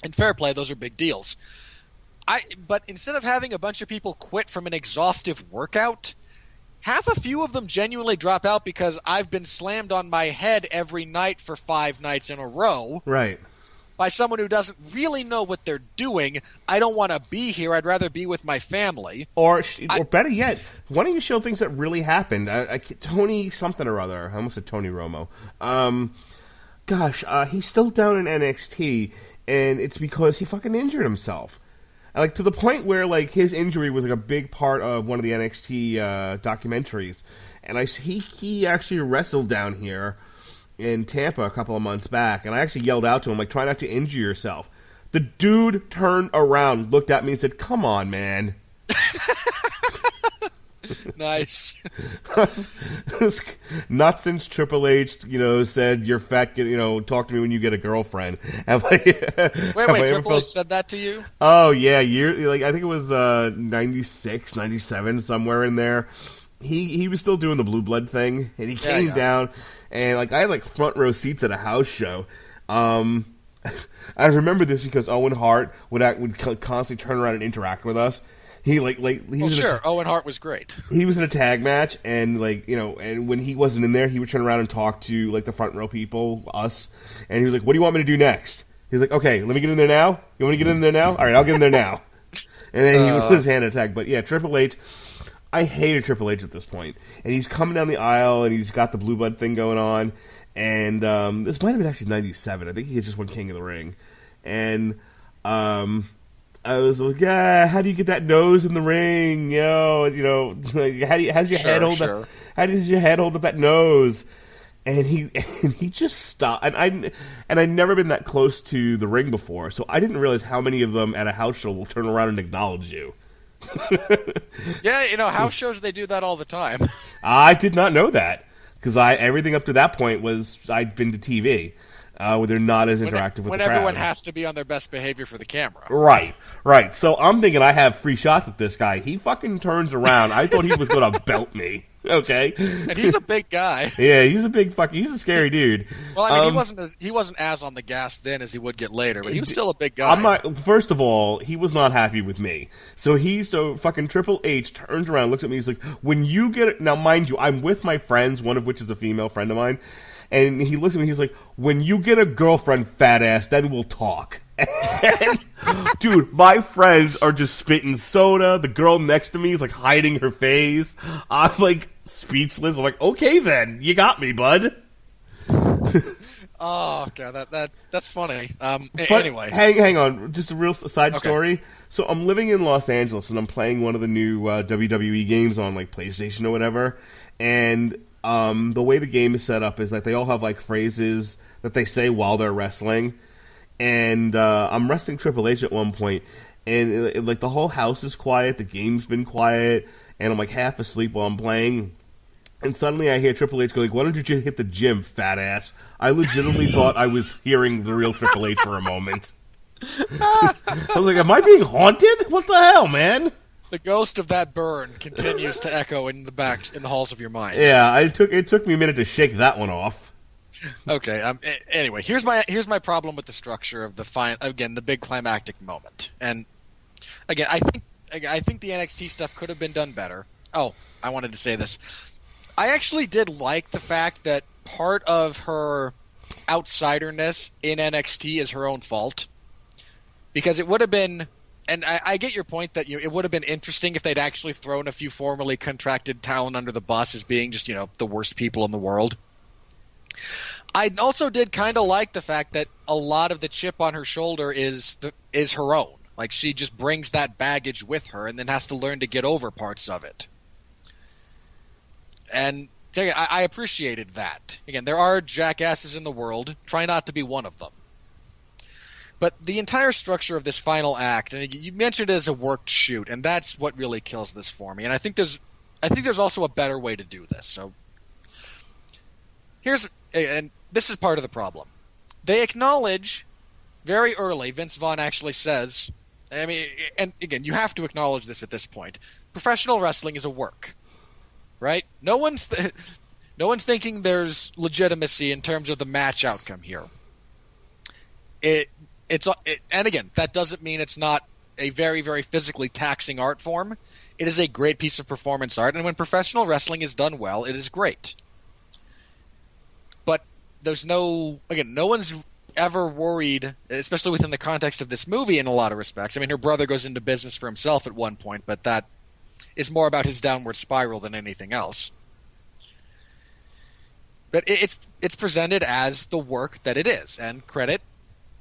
and fair play, those are big deals. But instead of having a bunch of people quit from an exhaustive workout, a few of them genuinely drop out because I've been slammed on my head every night for 5 nights in a row. Right. By someone who doesn't really know what they're doing. I don't want to be here. I'd rather be with my family. Or better yet, why don't you show things that really happened? Tony something or other. I almost said Tony Romo. He's still down in NXT, and it's because he fucking injured himself. Like, to the point where, like, his injury was, like, a big part of one of the NXT documentaries. And he actually wrestled down here in Tampa a couple of months back, and I actually yelled out to him, like, try not to injure yourself. The dude turned around, looked at me, and said, come on, man. Nice. Not since Triple H, said, you're fat, talk to me when you get a girlfriend. Wait, Triple H said that to you? Oh, yeah, I think it was 96, 97, somewhere in there. He was still doing the blue blood thing, and he came down, and I had front row seats at a house show. I remember this because Owen Hart would constantly turn around and interact with us. Owen Hart was great. He was in a tag match, and and when he wasn't in there, he would turn around and talk to the front row people, us, and he was like, "What do you want me to do next?" He's like, "Okay, let me get in there now. You want me to get in there now? All right, I'll get in there now." And then he would put his hand in a tag. But yeah, Triple H. I hated Triple H at this point. And he's coming down the aisle, and he's got the blue blood thing going on. And this might have been actually 97. I think he had just won King of the Ring. And I was like, how do you get that nose in the ring? How does your head hold that? How does your head hold up that nose? And he just stopped. And I'd never been that close to the ring before, so I didn't realize how many of them at a house show will turn around and acknowledge you. Yeah, house shows, they do that all the time. I did not know that, because everything up to that point was I'd been to TV, where they're not as interactive with the crowd. When everyone has to be on their best behavior for the camera. Right. So I'm thinking I have free shots with this guy. He fucking turns around. I thought he was going to belt me. Okay. And he's a big guy. Yeah, he's a scary dude. Well, I mean, he wasn't as on the gas then as he would get later, but he was still a big guy. First of all, he was not happy with me. So fucking Triple H turns around, looks at me, he's like, when you get it, now mind you, I'm with my friends, one of which is a female friend of mine, and he looks at me, he's like, when you get a girlfriend, fat ass, then we'll talk. And, dude, my friends are just spitting soda. The girl next to me is hiding her face. I'm speechless. I'm like, okay then, you got me, bud. Oh god, that's funny. Anyway, hang on, just a real side story. So I'm living in Los Angeles and I'm playing one of the new WWE games on PlayStation or whatever. And the way the game is set up is that they all have phrases that they say while they're wrestling. And I'm wrestling Triple H at one point, and the whole house is quiet, the game's been quiet, and I'm half asleep while I'm playing. And suddenly I hear Triple H go why don't you just hit the gym, fat ass? I legitimately thought I was hearing the real Triple H for a moment. I was like, am I being haunted? What the hell, man? The ghost of that burn continues to echo in the halls of your mind. Yeah, it took me a minute to shake that one off. Okay. Anyway, here's my problem with the structure of the big climactic moment. And again, I think the NXT stuff could have been done better. Oh, I wanted to say this. I actually did like the fact that part of her outsiderness in NXT is her own fault, because it would have been. And I get your point that it would have been interesting if they'd actually thrown a few formerly contracted talent under the bus as being just the worst people in the world. I also did kind of like the fact that a lot of the chip on her shoulder is her own. She just brings that baggage with her and then has to learn to get over parts of it. And I appreciated that. Again, there are jackasses in the world. Try not to be one of them. But the entire structure of this final act, and you mentioned it as a worked shoot, and that's what really kills this for me. And I think there's also a better way to do this. So and this is part of the problem. They acknowledge very early, Vince Vaughn actually says, I mean, and again, you have to acknowledge this at this point, professional wrestling is a work, right? No one's thinking there's legitimacy in terms of the match outcome here. And again, that doesn't mean it's not a very, very physically taxing art form. It is a great piece of performance art, and when professional wrestling is done well, it is great. But there's no one's ever worried, especially within the context of this movie in a lot of respects. I mean, her brother goes into business for himself at one point, but that is more about his downward spiral than anything else. But it's presented as the work that it is, and credit,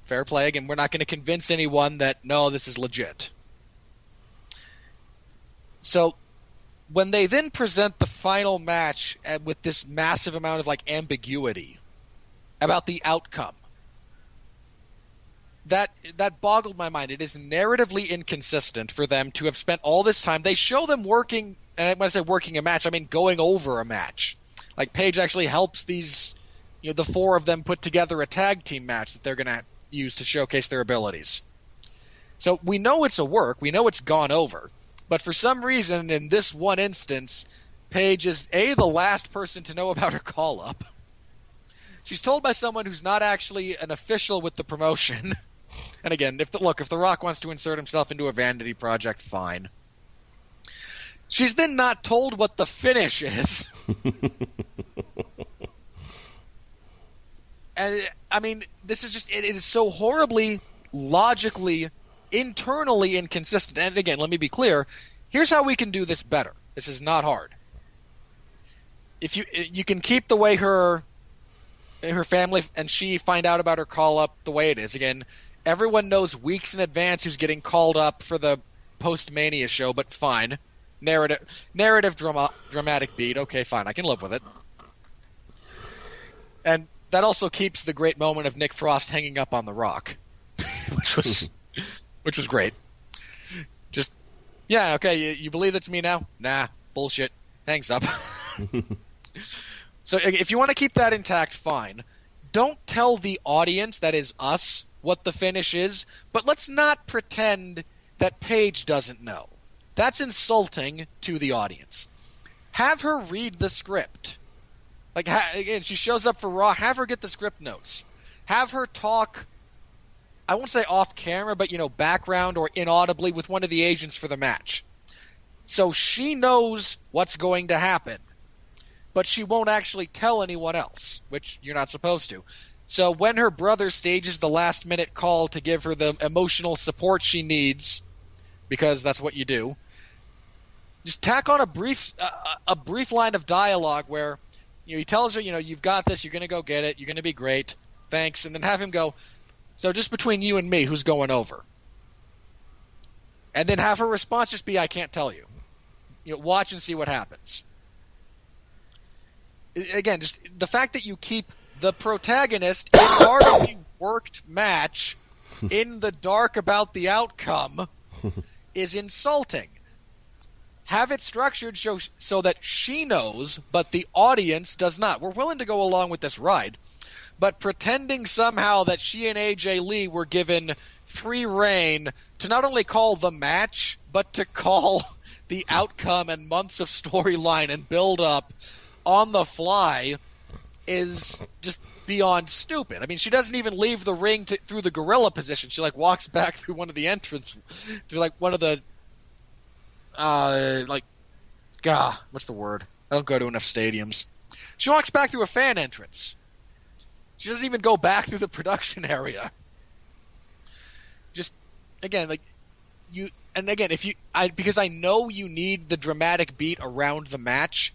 fair play. Again, we're not going to convince anyone that, no, this is legit. So when they then present the final match with this massive amount of ambiguity about the outcome, that boggled my mind. It is narratively inconsistent for them to have spent all this time. They show them working, and when I say working a match, I mean going over a match. Like Paige actually helps these, the four of them put together a tag team match that they're going to use to showcase their abilities. So we know it's a work. We know it's gone over. But for some reason, in this one instance, Paige is, the last person to know about her call-up. She's told by someone who's not actually an official with the promotion. And again, if The Rock wants to insert himself into a vanity project, fine. She's then not told what the finish is. And, I mean, this is just, it is so horribly, logically, internally inconsistent. And again, let me be clear. Here's how we can do this better. This is not hard. If you can keep the way her family and she find out about her call-up the way it is. Again, everyone knows weeks in advance who's getting called up for the post-Mania show, but fine. Narrative dramatic beat. Okay, fine. I can live with it. And that also keeps the great moment of Nick Frost hanging up on The Rock, which was great. Just, yeah, okay, you believe it's me now? Nah, bullshit. Hangs up. So if you want to keep that intact, fine. Don't tell the audience, that is us, what the finish is, but let's not pretend that Paige doesn't know. That's insulting to the audience. Have her read the script. Again, she shows up for Raw. Have her get the script notes. Have her talk, I won't say off camera, but, background or inaudibly with one of the agents for the match. So she knows what's going to happen, but she won't actually tell anyone else, which you're not supposed to. So when her brother stages the last-minute call to give her the emotional support she needs, because that's what you do, just tack on a brief line of dialogue where he tells her, you've got this, you're going to go get it, you're going to be great, thanks, and then have him go, so just between you and me, who's going over? And then have her response just be, I can't tell you. Watch and see what happens. Again, just the fact that you keep the protagonist in an already worked match in the dark about the outcome is insulting. Have it structured so that she knows, but the audience does not. We're willing to go along with this ride, but pretending somehow that she and AJ Lee were given free reign to not only call the match, but to call the outcome and months of storyline and build up on the fly is just beyond stupid. I mean, she doesn't even leave the ring through the gorilla position. She walks back through one of the entrance, through one of the what's the word? I don't go to enough stadiums. She walks back through a fan entrance. She doesn't even go back through the production area. Just again, because I know you need the dramatic beat around the match.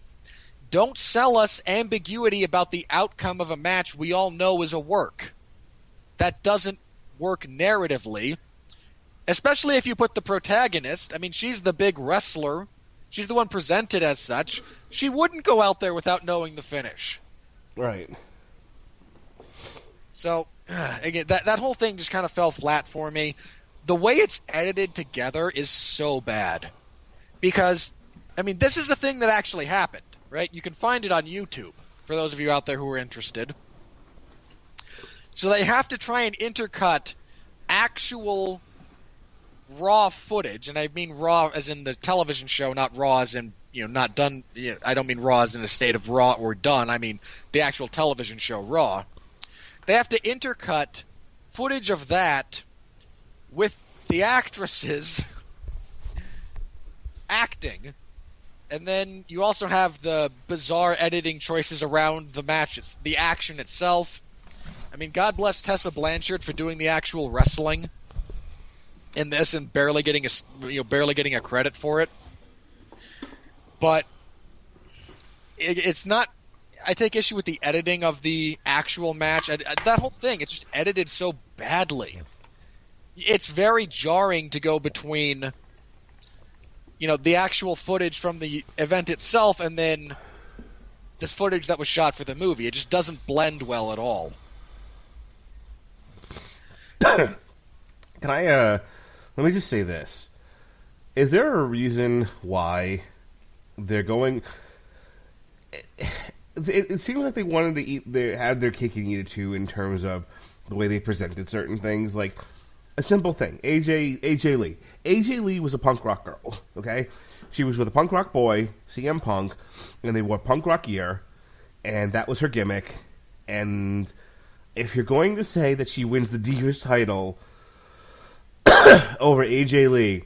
Don't sell us ambiguity about the outcome of a match we all know is a work. That doesn't work narratively, especially if you put the protagonist. I mean, she's the big wrestler. She's the one presented as such. She wouldn't go out there without knowing the finish. Right. So, again, that whole thing just kind of fell flat for me. The way it's edited together is so bad. Because, I mean, this is the thing that actually happened. Right? You can find it on YouTube, for those of you out there who are interested. So they have to try and intercut actual raw footage, and I mean raw as in the television show, not raw as in, not done. I don't mean raw as in a state of raw or done. I mean the actual television show Raw. They have to intercut footage of that with the actresses acting, and then you also have the bizarre editing choices around the matches, the action itself. I mean, God bless Tessa Blanchard for doing the actual wrestling in this and barely getting a credit for it. But it's not. I take issue with the editing of the actual match. That whole thing, it's just edited so badly. It's very jarring to go between, the actual footage from the event itself and then this footage that was shot for the movie. It just doesn't blend well at all. Can I, let me just say this. Is there a reason why they're going... It seems like they wanted to they had their cake and eat it too in terms of the way they presented certain things. Like, a simple thing. AJ Lee. AJ Lee was a punk rock girl, okay? She was with a punk rock boy, CM Punk, and they wore punk rock gear, and that was her gimmick. And if you're going to say that she wins the Divas title over AJ Lee,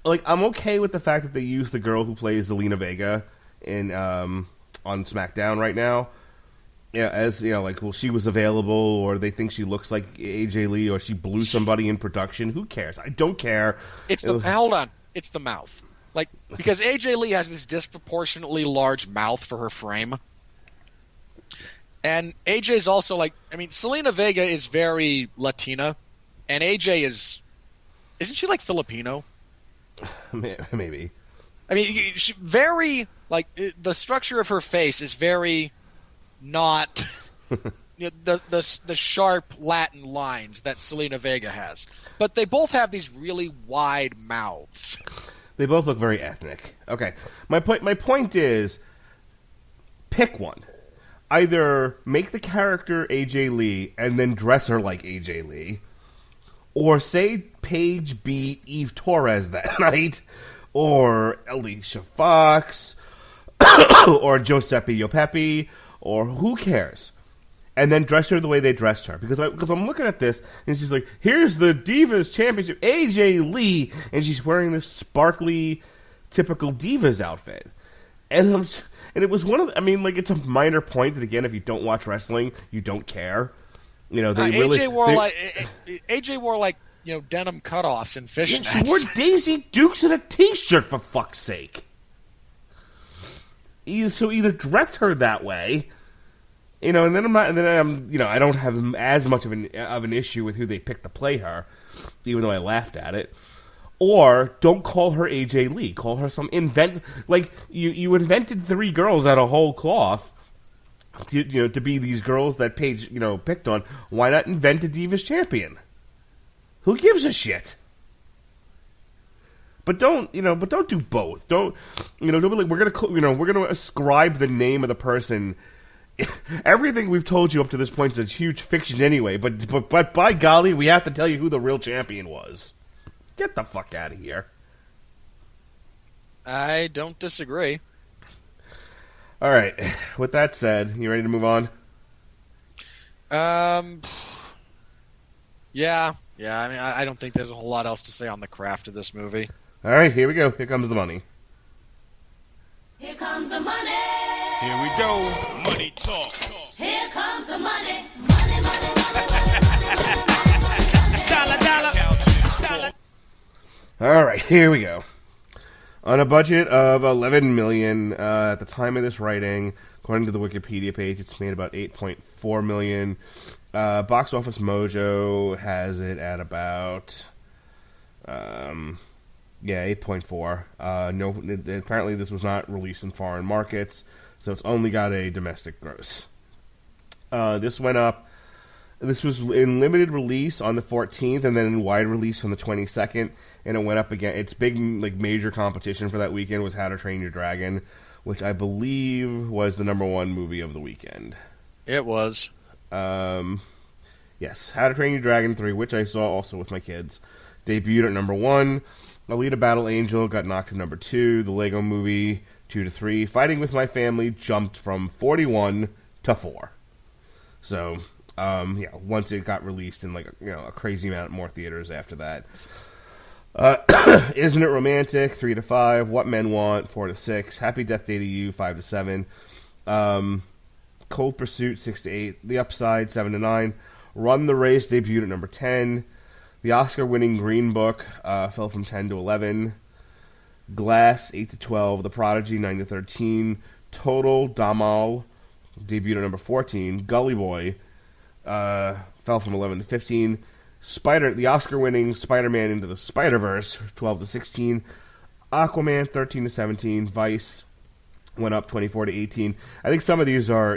like, I'm okay with the fact that they use the girl who plays Zelina Vega in on SmackDown right now. Yeah, as she was available, or they think she looks like AJ Lee, or she blew somebody in production. Who cares? I don't care. Hold on. It's the mouth. Because AJ Lee has this disproportionately large mouth for her frame. And AJ's also Selena Vega is very Latina, and AJ isn't she Filipino? Maybe. I mean, she very, the structure of her face is very not the sharp Latin lines that Selena Vega has. But they both have these really wide mouths. They both look very ethnic. Okay. My point is, pick one. Either make the character AJ Lee and then dress her like AJ Lee, or say Paige beat Eve Torres that night, or Alicia Fox, or Giuseppe Yopepi, or who cares? And then dress her the way they dressed her. Because I'm looking at this, and she's like, here's the Divas Championship, AJ Lee, and she's wearing this sparkly, typical Divas outfit. And it was one of it's a minor point that, again, if you don't watch wrestling, you don't care. AJ wore denim cutoffs and fishnets. She wore Daisy Dukes in a t-shirt, for fuck's sake. Either dress her that way, and then I don't have as much of an issue with who they picked to play her, even though I laughed at it. Or don't call her AJ Lee. Call her some you invented 3 girls out of whole cloth. To be these girls that Paige picked on. Why not invent a Divas champion? Who gives a shit? But don't do both. Don't be like, we're gonna ascribe the name of the person. Everything we've told you up to this point is a huge fiction anyway. But by golly, we have to tell you who the real champion was. Get the fuck out of here. I don't disagree. All right. With that said, you ready to move on? Yeah. I mean, I don't think there's a whole lot else to say on the craft of this movie. All right, here we go. Here comes the money. Here comes the money. Here we go. Money talk. Here comes the money. Money. Dollar. All right, here we go. On a budget of $11 million at the time of this writing, according to the Wikipedia page, it's made about $8.4 million. Box Office Mojo has it at about 8.4. No, apparently this was not released in foreign markets, so it's only got a domestic gross. This went up. This was in limited release on the 14th, and then in wide release on the 22nd, and it went up again. Its big, major competition for that weekend was How to Train Your Dragon, which I believe was the #1 movie of the weekend. It was. Yes, How to Train Your Dragon 3, which I saw also with my kids, debuted at #1. Alita Battle Angel got knocked to #2. The Lego Movie 2 to 3. Fighting with My Family jumped from 41 to 4. So, once it got released in a crazy amount more theaters after that. Isn't It Romantic? 3 to 5. What Men Want? 4 to 6. Happy Death Day to You? 5 to 7. Cold Pursuit? 6 to 8. The Upside? 7 to 9. Run the Race debuted at number 10. The Oscar-winning Green Book fell from 10 to 11. Glass? 8 to 12. The Prodigy? 9 to 13. Total Damal debuted at number 14. Gully Boy fell from 11 to 15. The Oscar-winning Spider-Man Into the Spider-Verse, 12 to 16. Aquaman, 13 to 17. Vice went up 24 to 18. I think some of these are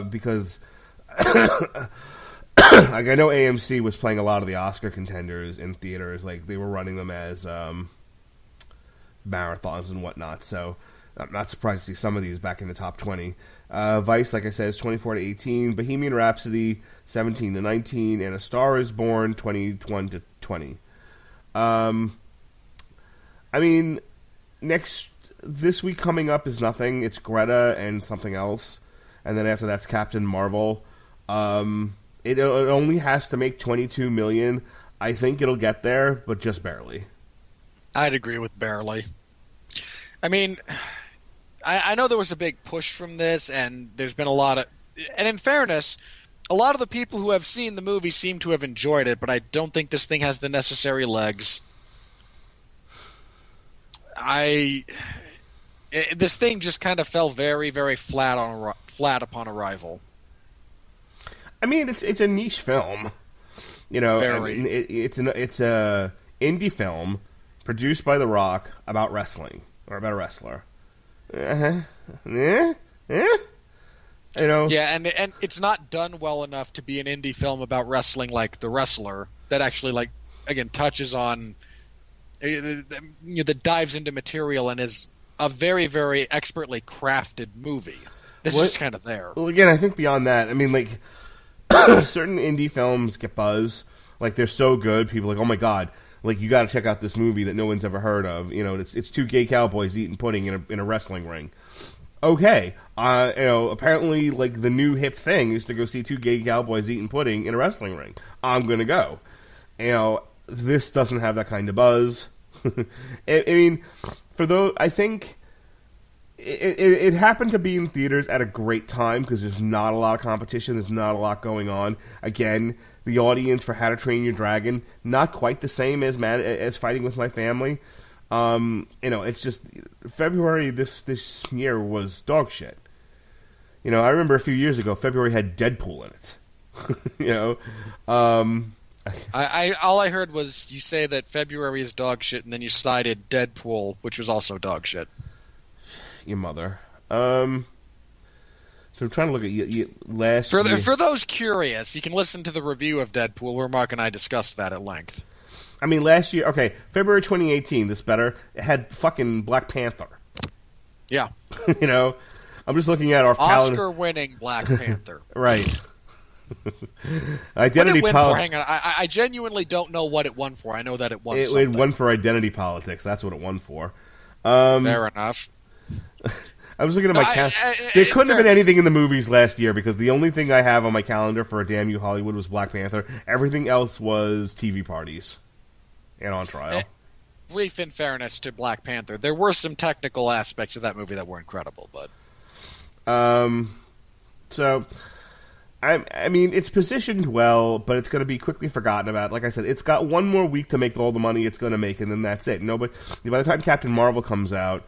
because like I know AMC was playing a lot of the Oscar contenders in theaters, like they were running them as marathons and whatnot. So I'm not surprised to see some of these back in the top 20. Vice, like I said, is 24 to 18. Bohemian Rhapsody, 17 to 19. And A Star Is Born, 21 to 20. I mean, this week coming up is nothing. It's Greta and something else. And then after that's Captain Marvel. It only has to make $22 million. I think it'll get there, but just barely. I'd agree with barely. I mean, I know there was a big push from this, and there's been a lot of... And in fairness, a lot of the people who have seen the movie seem to have enjoyed it, but I don't think this thing has the necessary legs. This thing just kind of fell very, very flat upon arrival. I mean, it's a niche film. You know, Very. I mean, it's a indie film produced by The Rock about wrestling, or about a wrestler. You know? Yeah, and it's not done well enough to be an indie film about wrestling like The Wrestler that actually, like, again, touches on, that dives into material and is a very, very expertly crafted movie. This is just kind of there. Well, again, I think beyond that, I mean, like, certain indie films get buzz. Like, they're so good, people are like, oh my god, like, you got to check out this movie that no one's ever heard of. You know, it's two gay cowboys eating pudding in a wrestling ring. Okay, apparently, like, the new hip thing is to go see two gay cowboys eating pudding in a wrestling ring. I'm gonna go. You know, this doesn't have that kind of buzz. I mean, for those, I think it happened to be in theaters at a great time because there's not a lot of competition. There's not a lot going on. Again, the audience for How to Train Your Dragon, not quite the same as Fighting With My Family. It's just February this year was dog shit. You know, I remember a few years ago, February had Deadpool in it. You know, I all I heard was you say that February is dog shit, and then you cited Deadpool, which was also dog shit. Your mother. So I'm trying to look at last year. For those curious, you can listen to the review of Deadpool where Mark and I discussed that at length. I mean, last year, okay, February 2018, this better, it had fucking Black Panther. Yeah. You know, I'm just looking at our calendar. Oscar-winning Black Panther. Right. Identity politics. Hang on, I genuinely don't know what it won for. I know that it won something. It won for identity politics. That's what it won for. Fair enough. I was looking at my calendar. There couldn't have been anything in the movies last year because the only thing I have on my calendar for a Damn You Hollywood was Black Panther. Everything else was TV parties and on trial. Brief in fairness to Black Panther, there were some technical aspects of that movie that were incredible, but so I mean, it's positioned well, but it's going to be quickly forgotten about. Like I said, it's got one more week to make all the money it's going to make, and then that's it. Nobody, by the time Captain Marvel comes out,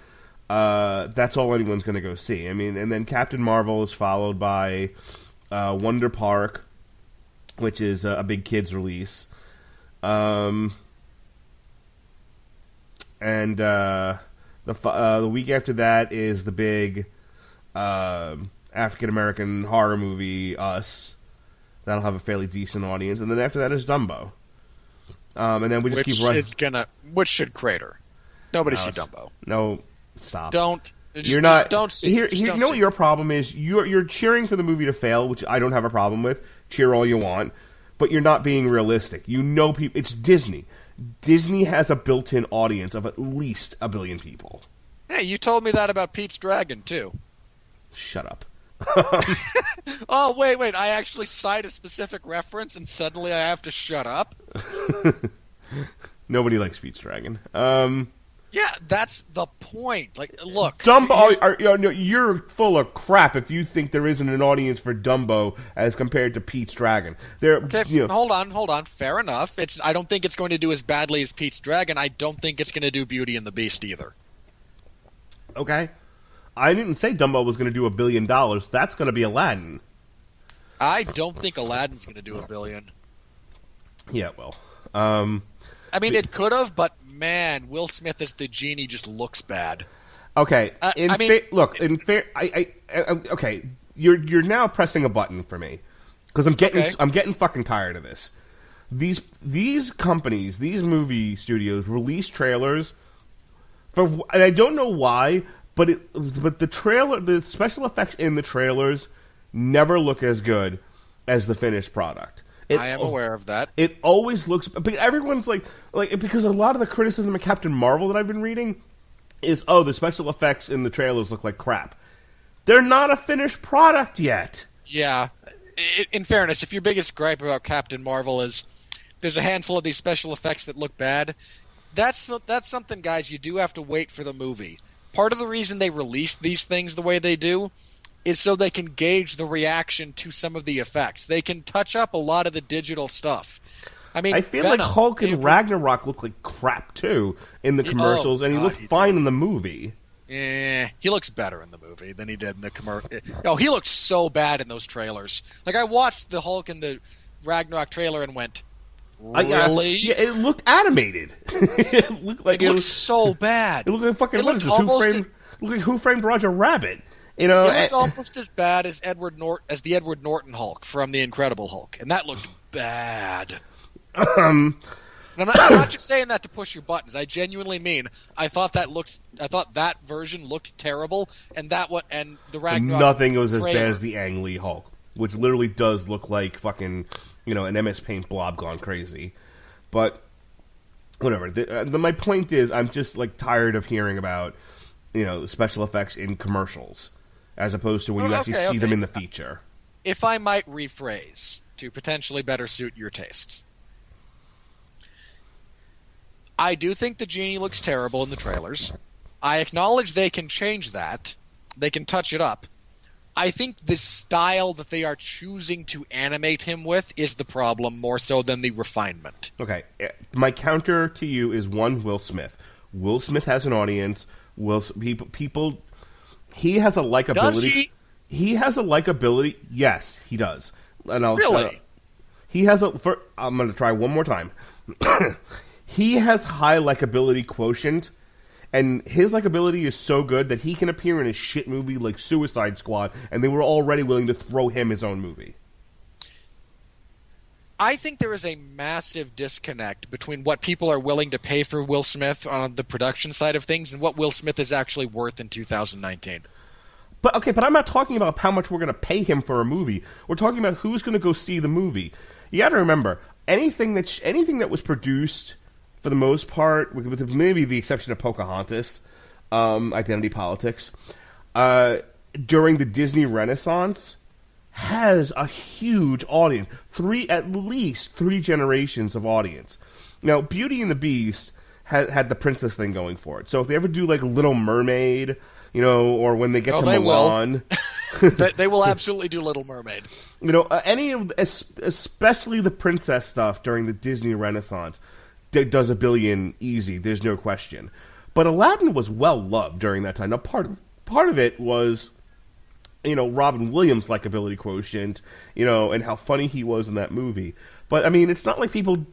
that's all anyone's going to go see. I mean, and then Captain Marvel is followed by Wonder Park, which is a big kids release, and the week after that is the big African American horror movie Us. That'll have a fairly decent audience, and then after that is Dumbo. And then we just keep running. Which should crater. Nobody see Dumbo. No. Stop. Don't. You're not. Don't see. Here, you know what your problem is? You're cheering for the movie to fail, which I don't have a problem with. Cheer all you want, but you're not being realistic. You know, people. It's Disney. Disney has a built-in audience of at least 1 billion people. Hey, you told me that about Pete's Dragon too. Shut up. Oh wait! I actually cite a specific reference, and suddenly I have to shut up. Nobody likes Pete's Dragon. Yeah, that's the point. Like, look, Dumbo, you're full of crap if you think there isn't an audience for Dumbo as compared to Pete's Dragon. Hold on. Fair enough. I don't think it's going to do as badly as Pete's Dragon. I don't think it's going to do Beauty and the Beast either. Okay. I didn't say Dumbo was going to do $1 billion. That's going to be Aladdin. I don't think Aladdin's going to do $1 billion. Yeah, well. I mean, it could have, but man, Will Smith as the genie just looks bad. Okay. Okay. You're now pressing a button for me because I'm getting fucking tired of this. These companies, these movie studios release trailers and I don't know why, but the special effects in the trailers never look as good as the finished product. I am aware of that. It always looks, but everyone's like because a lot of the criticism of Captain Marvel that I've been reading is, the special effects in the trailers look like crap. They're not a finished product yet. Yeah. In fairness, if your biggest gripe about Captain Marvel is there's a handful of these special effects that look bad, that's something, guys, you do have to wait for the movie. Part of the reason they release these things the way they do is so they can gauge the reaction to some of the effects. They can touch up a lot of the digital stuff. I mean, I feel like Hulk and Ragnarok look like crap too in the commercials, and he looked fine in the movie. Yeah, he looks better in the movie than he did in the commercial. No, he looked so bad in those trailers. Like, I watched the Hulk and the Ragnarok trailer and went, really? Yeah, it looked animated. It looked so bad. It looked like fucking Who Framed Roger Rabbit? You know, it looked almost as bad as the Edward Norton Hulk from The Incredible Hulk, and that looked bad. I'm not just saying that to push your buttons. I genuinely mean I thought that version looked terrible, and the Ragnarok. Nothing was as bad as the Ang Lee Hulk, which literally does look like fucking an MS Paint blob gone crazy. But whatever. My point is, I'm just like tired of hearing about special effects in commercials, as opposed to when you actually see them in the feature. If I might rephrase to potentially better suit your tastes. I do think the genie looks terrible in the trailers. I acknowledge they can change that. They can touch it up. I think the style that they are choosing to animate him with is the problem more so than the refinement. Okay. My counter to you is Will Smith. Will Smith has an audience. People. He has a likability. Does he? He has a likability. Yes, he does. And Really? He has I'm going to try one more time. He has high likability quotient, and his likability is so good that he can appear in a shit movie like Suicide Squad, and they were already willing to throw him his own movie. I think there is a massive disconnect between what people are willing to pay for Will Smith on the production side of things and what Will Smith is actually worth in 2019. But I'm not talking about how much we're going to pay him for a movie. We're talking about who's going to go see the movie. You got to remember, anything that was produced, for the most part, with maybe the exception of Pocahontas, Identity Politics, during the Disney Renaissance, has a huge audience. At least three generations of audience. Now, Beauty and the Beast had the princess thing going for it. So if they ever do like Little Mermaid, or when they get to Mulan, they will absolutely do Little Mermaid. Especially the princess stuff during the Disney Renaissance does $1 billion easy. There's no question. But Aladdin was well loved during that time. Now, part of it was, Robin Williams' likability quotient, and how funny he was in that movie. But I mean, it's not like people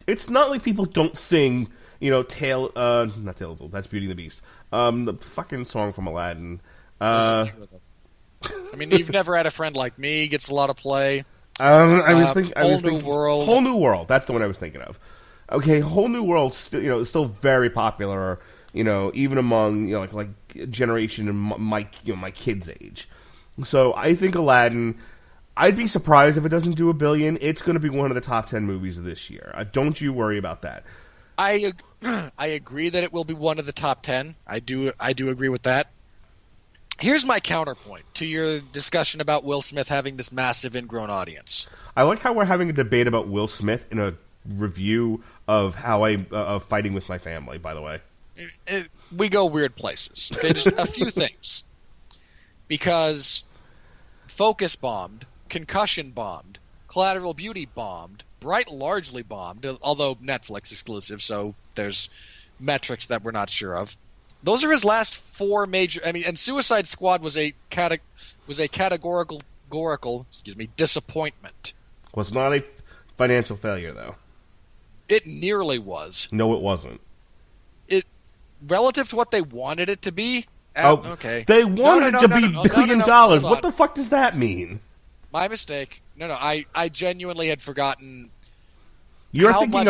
don't sing, not Tales of, that's Beauty and the Beast. The fucking song from Aladdin. I mean, You've Never Had a Friend Like Me gets a lot of play. Whole New World. That's the one I was thinking of. Okay, Whole New World, is still very popular. Even among like generation and my kids' age. So I think Aladdin. I'd be surprised if it doesn't do $1 billion. It's going to be one of the top 10 movies of this year. Don't you worry about that. I agree that it will be one of the top 10. I do agree with that. Here's my counterpoint to your discussion about Will Smith having this massive ingrown audience. I like how we're having a debate about Will Smith in a review of how of fighting with my family. By the way, We go weird places. Okay, just a few things. Because Focus bombed, Concussion bombed, Collateral Beauty bombed, Bright largely bombed, although Netflix exclusive, so there's metrics that we're not sure of. Those are his last 4 major. I mean, and Suicide Squad was a categorical disappointment. Was not a financial failure though. It nearly was. No, it wasn't. It relative to what they wanted it to be. Okay. They wanted it to be $1 billion. What the fuck does that mean? My mistake. No, I genuinely had forgotten. You're thinking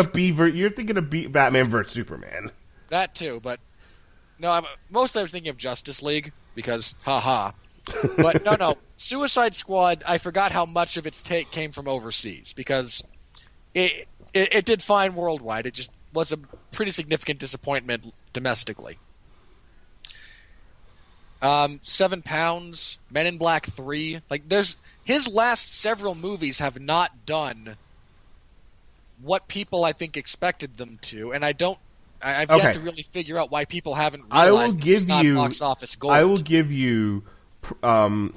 of Batman vs Superman. That too, but no. Mostly I was thinking of Justice League because, haha. But no. Suicide Squad. I forgot how much of its take came from overseas because it did fine worldwide. It just was a pretty significant disappointment domestically. 7 Pounds, Men in Black 3. Like, his last several movies have not done what people, I think, expected them to, and I've yet to really figure out why people haven't realized it's not box office gold. I will give you,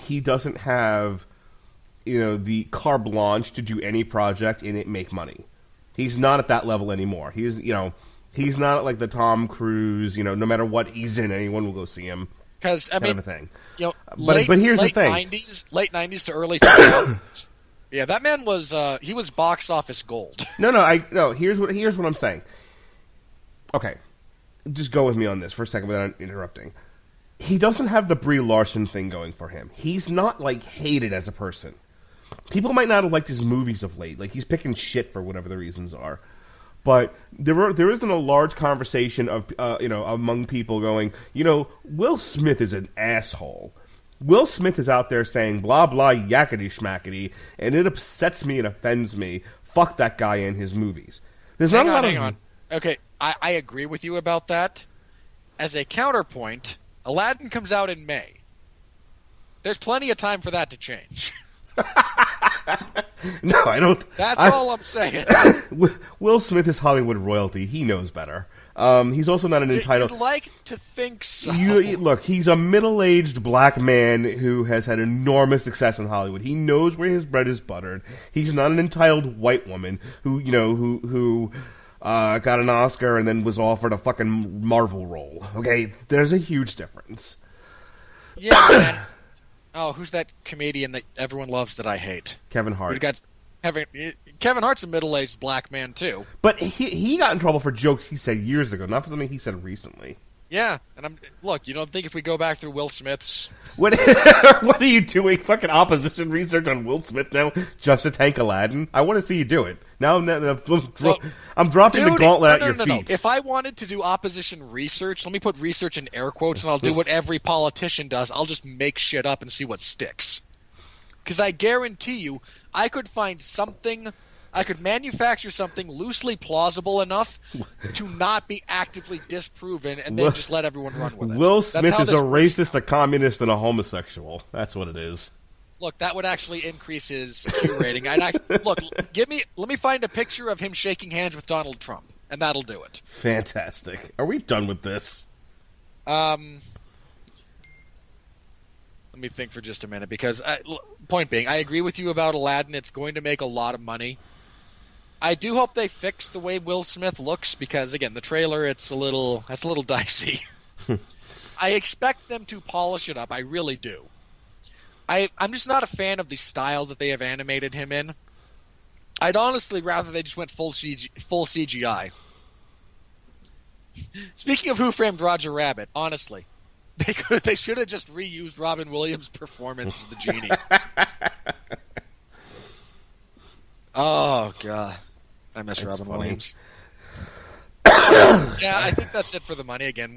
he doesn't have, the carte blanche to do any project and it make money. He's not at that level anymore. He's not like the Tom Cruise, no matter what he's in, anyone will go see him. Because kind of a thing. But here's the thing: late '90s to early 2000s. Yeah, that man was he was box office gold. No. Here's what I'm saying. Okay, just go with me on this for a second without interrupting. He doesn't have the Brie Larson thing going for him. He's not hated as a person. People might not have liked his movies of late. He's picking shit for whatever the reasons are. But there isn't a large conversation of among people going, Will Smith is an asshole. Will Smith is out there saying blah blah yakety schmackety, and it upsets me and offends me. Fuck that guy in his movies. There's not a lot of. Okay, I agree with you about that. As a counterpoint, Aladdin comes out in May. There's plenty of time for that to change. No, I don't. That's all I'm saying. Will Smith is Hollywood royalty. He knows better. He's also not an entitled. You'd like to think so. Look, he's a middle-aged black man who has had enormous success in Hollywood. He knows where his bread is buttered. He's not an entitled white woman who got an Oscar and then was offered a fucking Marvel role. Okay, there's a huge difference. Yeah, man. Oh, who's that comedian that everyone loves that I hate? Kevin Hart. Kevin Hart's a middle-aged black man, too. But he got in trouble for jokes he said years ago, not for something he said recently. Yeah, and you don't think if we go back through Will Smith's... What are you doing? Fucking opposition research on Will Smith now just to tank Aladdin? I want to see you do it. Now I'm dropping the gauntlet at your feet. If I wanted to do opposition research, let me put research in air quotes, and I'll do what every politician does. I'll just make shit up and see what sticks. Because I guarantee you, I could find something... I could manufacture something loosely plausible enough to not be actively disproven and then just let everyone run with it. Will Smith is a racist, a communist, and a homosexual. That's what it is. Look, that would actually increase his Q rating. Let me find a picture of him shaking hands with Donald Trump, and that'll do it. Fantastic. Are we done with this? Let me think for just a minute, because point being, I agree with you about Aladdin. It's going to make a lot of money. I do hope they fix the way Will Smith looks because, again, the trailer, that's a little dicey. I expect them to polish it up. I really do. I'm just not a fan of the style that they have animated him in. I'd honestly rather they just went full CGI. Speaking of Who Framed Roger Rabbit, honestly, they should have just reused Robin Williams' performance as the genie. Oh, God. I miss Robin Williams. Yeah, I think that's it for the money again.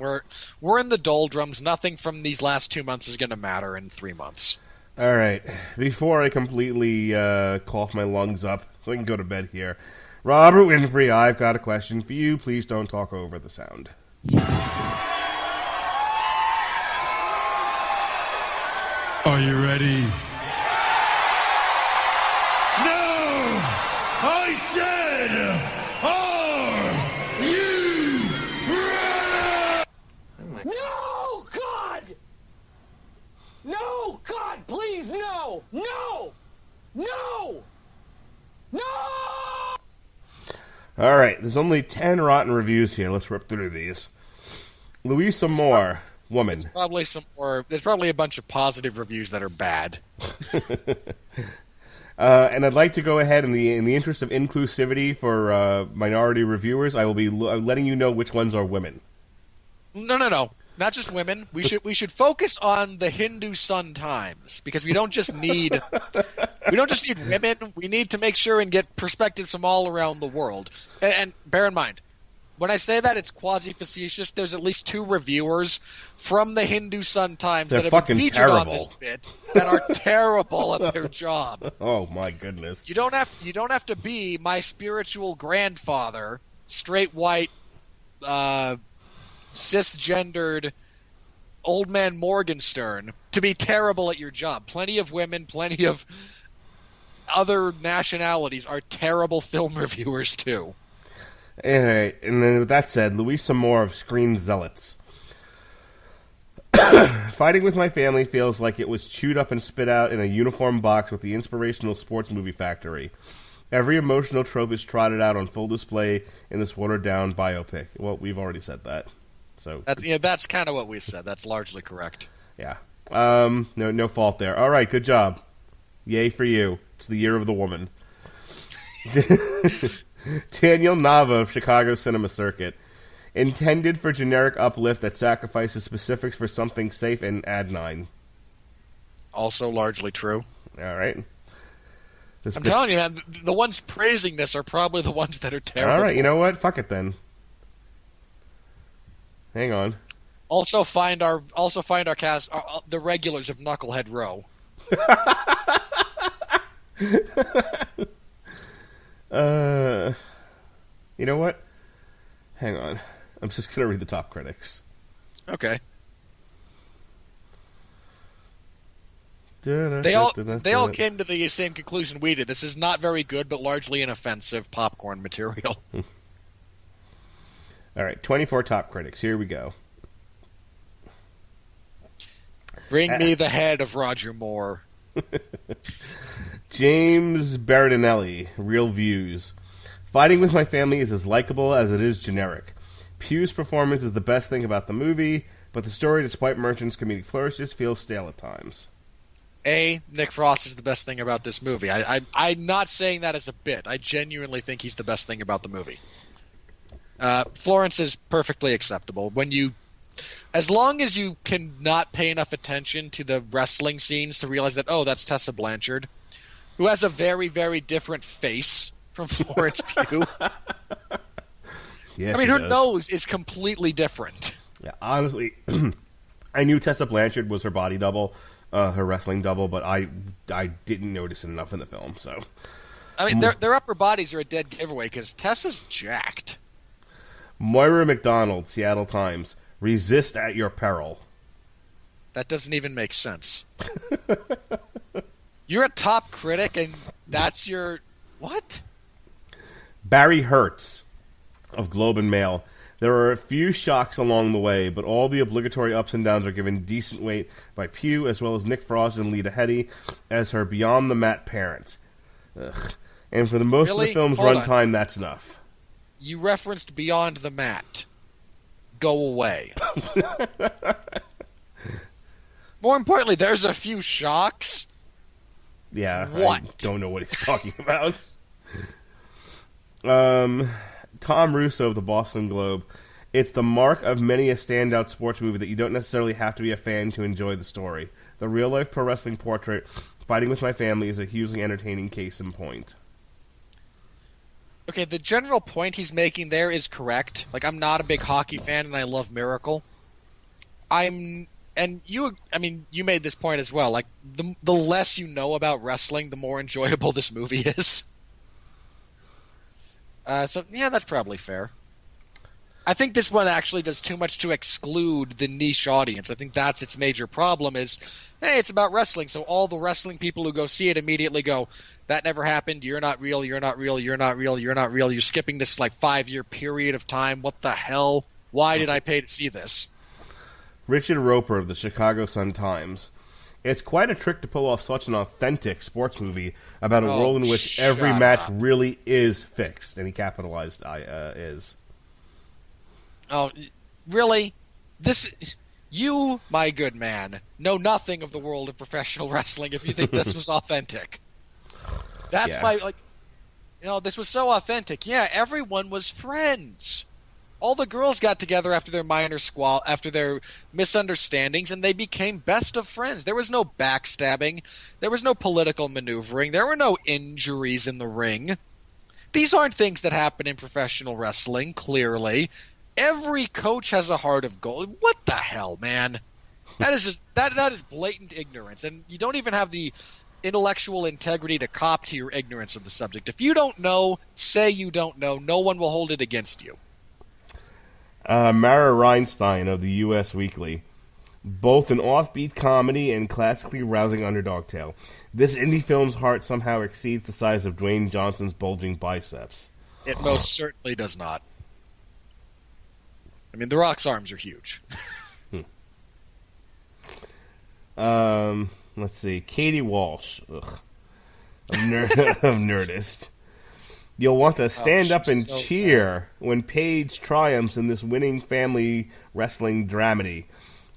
We're in the doldrums. Nothing from these last 2 months is going to matter in 3 months. All right. Before I completely cough my lungs up so I can go to bed here, Robert Winfrey, I've got a question for you. Please don't talk over the sound. Are you ready? No! I said please, no! No! No! No! All right, there's only 10 rotten reviews here. Let's rip through these. Louisa Moore, woman. There's probably a bunch of positive reviews that are bad. And I'd like to go ahead, in the interest of inclusivity for minority reviewers, I will be letting you know which ones are women. No. Not just women. We should focus on the Hindu Sun Times, because we don't just need women. We need to make sure and get perspectives from all around the world. And bear in mind, when I say that, it's quasi-facetious. There's at least 2 reviewers from the Hindu Sun Times that have been featured on this bit that are terrible at their job. Oh my goodness! You don't have to be my spiritual grandfather, straight white, cisgendered old man Morgenstern, to be terrible at your job. Plenty of women, plenty of other nationalities are terrible film reviewers too. All right, and then with that said, Louisa Moore of Screen Zealots. Fighting with my family feels like it was chewed up and spit out in a uniform box with the inspirational sports movie factory. Every emotional trope is trotted out on full display in this watered-down biopic. Well, we've already said that. So that's kind of what we said. That's largely correct. Yeah. No fault there. All right, good job. Yay for you. It's the year of the woman. Daniel Nava of Chicago Cinema Circuit. Intended for generic uplift that sacrifices specifics for something safe and adnine. Also largely true. All right. I'm telling you, man, the ones praising this are probably the ones that are terrible. All right, you know what? Fuck it then. Hang on. Also find our cast, the regulars of Knucklehead Row. You know what? Hang on. I'm just going to read the top critics. Okay. They all came to the same conclusion we did. This is not very good, but largely inoffensive popcorn material. All right, 24 top critics. Here we go. Bring me the head of Roger Moore. James Berardinelli, Real Views. Fighting with my family is as likable as it is generic. Pugh's performance is the best thing about the movie, but the story, despite Merchant's comedic flourishes, feels stale at times. Nick Frost is the best thing about this movie. I'm not saying that as a bit. I genuinely think he's the best thing about the movie. Florence is perfectly acceptable. As long as you can not pay enough attention to the wrestling scenes to realize that, oh, that's Tessa Blanchard, who has a very, very different face from Florence Pugh. Yeah, I mean, her nose is completely different. Yeah, honestly, I knew Tessa Blanchard was her body double, her wrestling double, but I didn't notice it enough in the film. So, I mean, their upper bodies are a dead giveaway because Tessa's jacked. Moira McDonald, Seattle Times. Resist at your peril. That doesn't even make sense. You're a top critic, and that's your... What? Barry Hertz of Globe and Mail. There are a few shocks along the way, but all the obligatory ups and downs are given decent weight by Pugh, as well as Nick Frost and Lita Headey as her beyond-the-mat parents. Ugh. And for the most of the film's runtime, that's enough. You referenced Beyond the Mat. Go away. More importantly, there's a few shocks. Yeah, what? I don't know what he's talking about. Tom Russo of the Boston Globe. It's the mark of many a standout sports movie that you don't necessarily have to be a fan to enjoy the story. The real-life pro wrestling portrait, Fighting with My Family, is a hugely entertaining case in point. Okay, the general point he's making there is correct. Like, I'm not a big hockey fan, and I love Miracle. You made this point as well. Like, the less you know about wrestling, the more enjoyable this movie is. So, yeah, that's probably fair. I think this one actually does too much to exclude the niche audience. I think that's its major problem is, hey, it's about wrestling, so all the wrestling people who go see it immediately go, that never happened, you're not real, you're not real, you're not real, you're not real, you're skipping this, 5-year period of time, what the hell? Why did I pay to see this? Richard Roper of the Chicago Sun-Times. It's quite a trick to pull off such an authentic sports movie about a world in which every shut match up. really is fixed, and he capitalized is. Oh, really? You, my good man, know nothing of the world of professional wrestling if you think this was authentic. That's Yeah. this was so authentic. Yeah, everyone was friends. All the girls got together after their after their misunderstandings, and they became best of friends. There was no backstabbing. There was no political maneuvering. There were no injuries in the ring. These aren't things that happen in professional wrestling, clearly. Every coach has a heart of gold. What the hell, man? That is just that is blatant ignorance, and you don't even have the intellectual integrity to cop to your ignorance of the subject. If you don't know, say you don't know. No one will hold it against you. Mara Reinstein of the U.S. Weekly. Both an offbeat comedy and classically rousing underdog tale. This indie film's heart somehow exceeds the size of Dwayne Johnson's bulging biceps. It most certainly does not. I mean, The Rock's arms are huge. Let's see. Katie Walsh. Ugh. Of Nerdist. You'll want to stand up and so cheer when Paige triumphs in this winning family wrestling dramedy.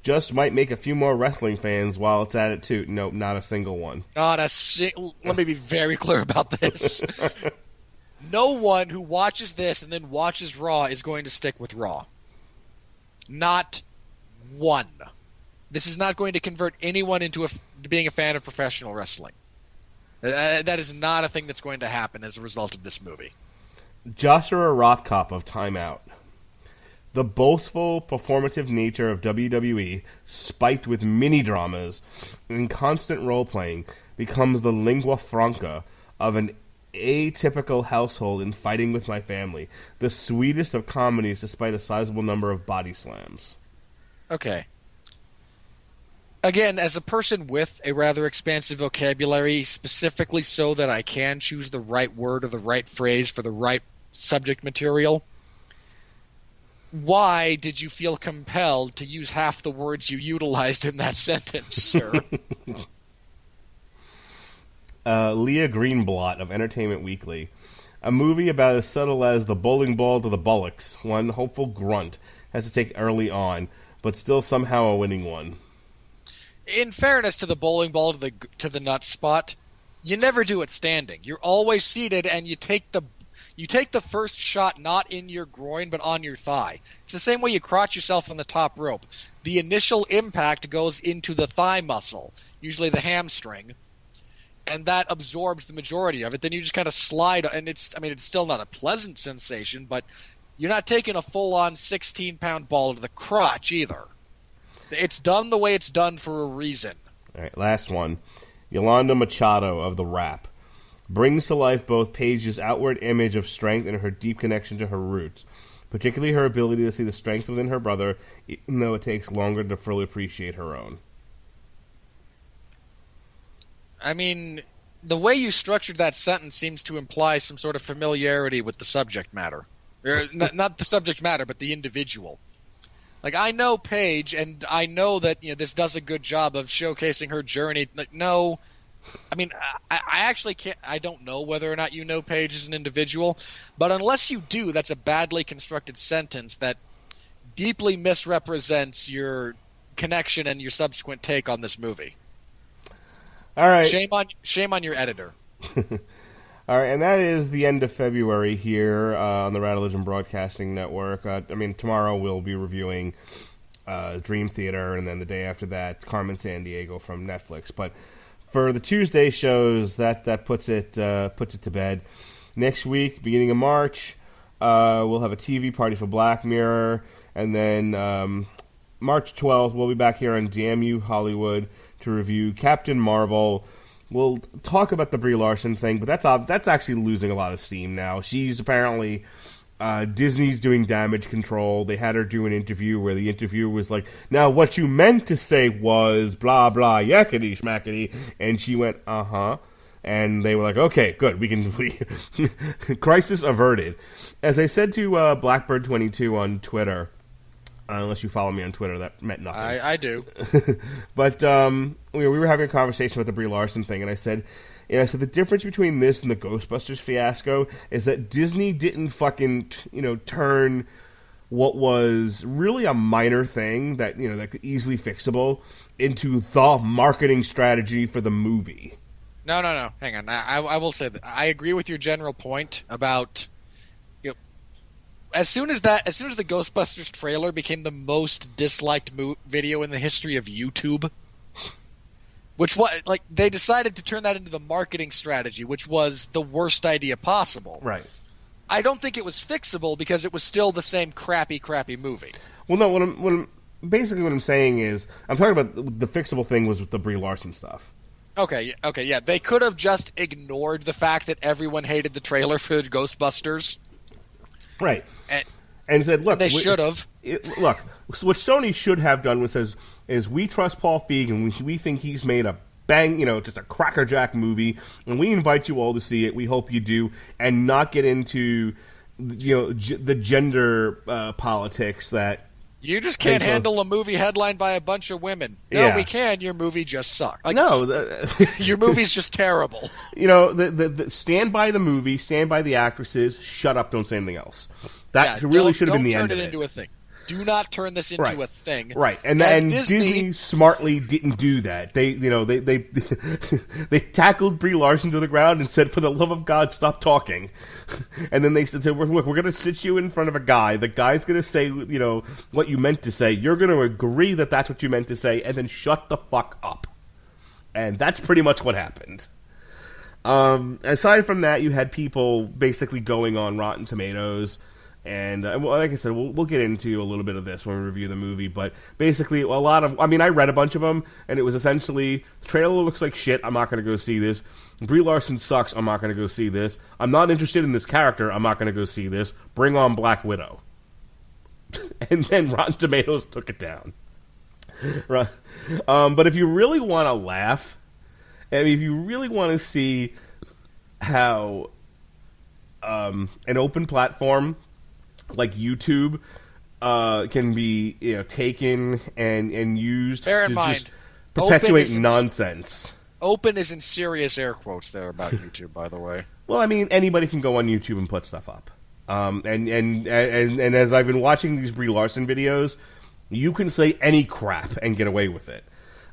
Just might make a few more wrestling fans while it's at it, too. Nope, not a single one. Let me be very clear about this. No one who watches this and then watches Raw is going to stick with Raw. Not one. This is not going to convert anyone into being a fan of professional wrestling. That is not a thing that's going to happen as a result of this movie. Joshua Rothkopf of Time Out. The boastful, performative nature of WWE, spiked with mini-dramas and constant role-playing, becomes the lingua franca of an atypical household in Fighting With My Family, the sweetest of comedies despite a sizable number of body slams. Okay. Again, as a person with a rather expansive vocabulary, specifically so that I can choose the right word or the right phrase for the right subject material, why did you feel compelled to use half the words you utilized in that sentence, sir? Leah Greenblatt of Entertainment Weekly. A movie about as subtle as the bowling ball to the bullocks. One hopeful grunt has to take early on, but still somehow a winning one. In fairness to the bowling ball to the nut spot, you never do it standing. You're always seated, and you take the first shot not in your groin but on your thigh. It's the same way you crotch yourself on the top rope. The initial impact goes into the thigh muscle, usually the hamstring, and that absorbs the majority of it. Then you just kind of slide, and it's still not a pleasant sensation, but you're not taking a full-on 16-pound ball to the crotch either. It's done the way it's done for a reason. All right, last one. Yolanda Machado of The Rap brings to life both Paige's outward image of strength and her deep connection to her roots, particularly her ability to see the strength within her brother, even though it takes longer to fully appreciate her own. I mean, the way you structured that sentence seems to imply some sort of familiarity with the subject matter. Not the subject matter, but the individual. Like, I know Paige, and I know that this does a good job of showcasing her journey. Like, no, I mean, I actually can't. I don't know whether or not you know Paige as an individual, but unless you do, that's a badly constructed sentence that deeply misrepresents your connection and your subsequent take on this movie. All right. Shame on your editor. All right, and that is the end of February here on the Rattlevision Broadcasting Network. Tomorrow we'll be reviewing Dream Theater, and then the day after that, Carmen Sandiego from Netflix. But for the Tuesday shows, that puts it to bed. Next week, beginning of March, we'll have a TV party for Black Mirror, and then March 12th, we'll be back here on Damn You Hollywood to review Captain Marvel. We'll talk about the Brie Larson thing, but that's actually losing a lot of steam now. She's apparently Disney's doing damage control. They had her do an interview where the interviewer was like, "Now what you meant to say was blah blah yakety schmackety," and she went, "Uh-huh." And they were like, "Okay, good. We crisis averted." As I said to Blackbird22 on Twitter, Unless you follow me on Twitter, that meant nothing. I do. But we were having a conversation about the Brie Larson thing, and I said, the difference between this and the Ghostbusters fiasco is that Disney didn't fucking, turn what was really a minor thing that, that could easily fixable into the marketing strategy for the movie. No. Hang on. I will say that I agree with your general point about, as soon as the Ghostbusters trailer became the most disliked video in the history of YouTube, they decided to turn that into the marketing strategy, which was the worst idea possible. Right. I don't think it was fixable because it was still the same crappy movie. Well, no. What I'm saying is, I'm talking about the fixable thing was with the Brie Larson stuff. Okay, yeah. They could have just ignored the fact that everyone hated the trailer for Ghostbusters. Right. And said, look, they should have. Look, what Sony should have done is we trust Paul Feig and we think he's made a just a crackerjack movie, and we invite you all to see it. We hope you do, and not get into the gender politics that you just can't handle a movie headlined by a bunch of women. No, we can. Your movie just sucks. Your movie's just terrible. The stand by the movie, stand by the actresses. Shut up! Don't say anything else. That really should have been the end of it. Don't turn it into a thing. Do not turn this into a thing. Right, and Disney smartly didn't do that. They they tackled Brie Larson to the ground and said, "For the love of God, stop talking." And then they said, "Look, we're going to sit you in front of a guy. The guy's going to say, what you meant to say. You're going to agree that that's what you meant to say, and then shut the fuck up." And that's pretty much what happened. Aside from that, you had people basically going on Rotten Tomatoes. And like I said, we'll get into a little bit of this when we review the movie. But basically, I read a bunch of them, and it was essentially, the trailer looks like shit, I'm not going to go see this. Brie Larson sucks, I'm not going to go see this. I'm not interested in this character, I'm not going to go see this. Bring on Black Widow. And then Rotten Tomatoes took it down. Right. But if you really want to laugh, if you really want to see how an open platform like YouTube can be taken and used Bear in to mind, just perpetuate nonsense. Open is in serious air quotes there about YouTube, by the way. Well, anybody can go on YouTube and put stuff up. And as I've been watching these Brie Larson videos, you can say any crap and get away with it.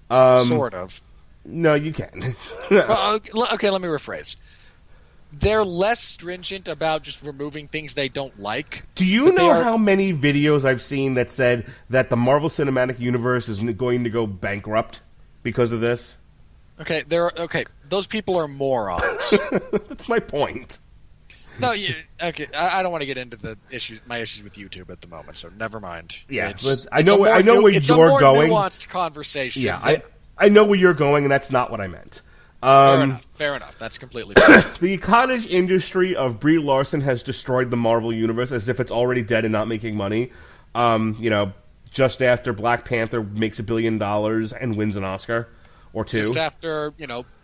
Sort of. No, you can. Well, okay, let me rephrase. They're less stringent about just removing things they don't like. Do you know how many videos I've seen that said that the Marvel Cinematic Universe is going to go bankrupt because of this? Okay, those people are morons. That's my point. No, I don't want to get into my issues with YouTube at the moment, so never mind. Yeah, I know where you're going. It's a more nuanced conversation. Yeah, I know where you're going, and that's not what I meant. Fair enough. That's completely fair. The cottage industry of Brie Larson has destroyed the Marvel Universe as if it's already dead and not making money. Just after Black Panther makes $1 billion and wins an Oscar or two. Just after,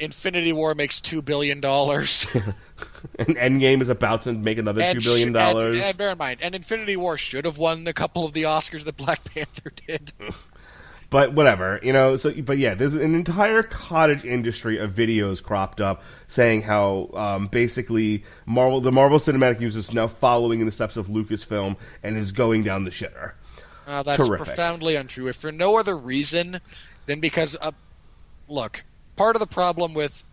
Infinity War makes $2 billion. And Endgame is about to make another $2 billion. And bear in mind, and Infinity War should have won a couple of the Oscars that Black Panther did. But whatever, but yeah, there's an entire cottage industry of videos cropped up saying how basically the Marvel Cinematic Universe is now following in the steps of Lucasfilm and is going down the shitter. That's terrific. Profoundly untrue. If for no other reason than because, look, part of the problem with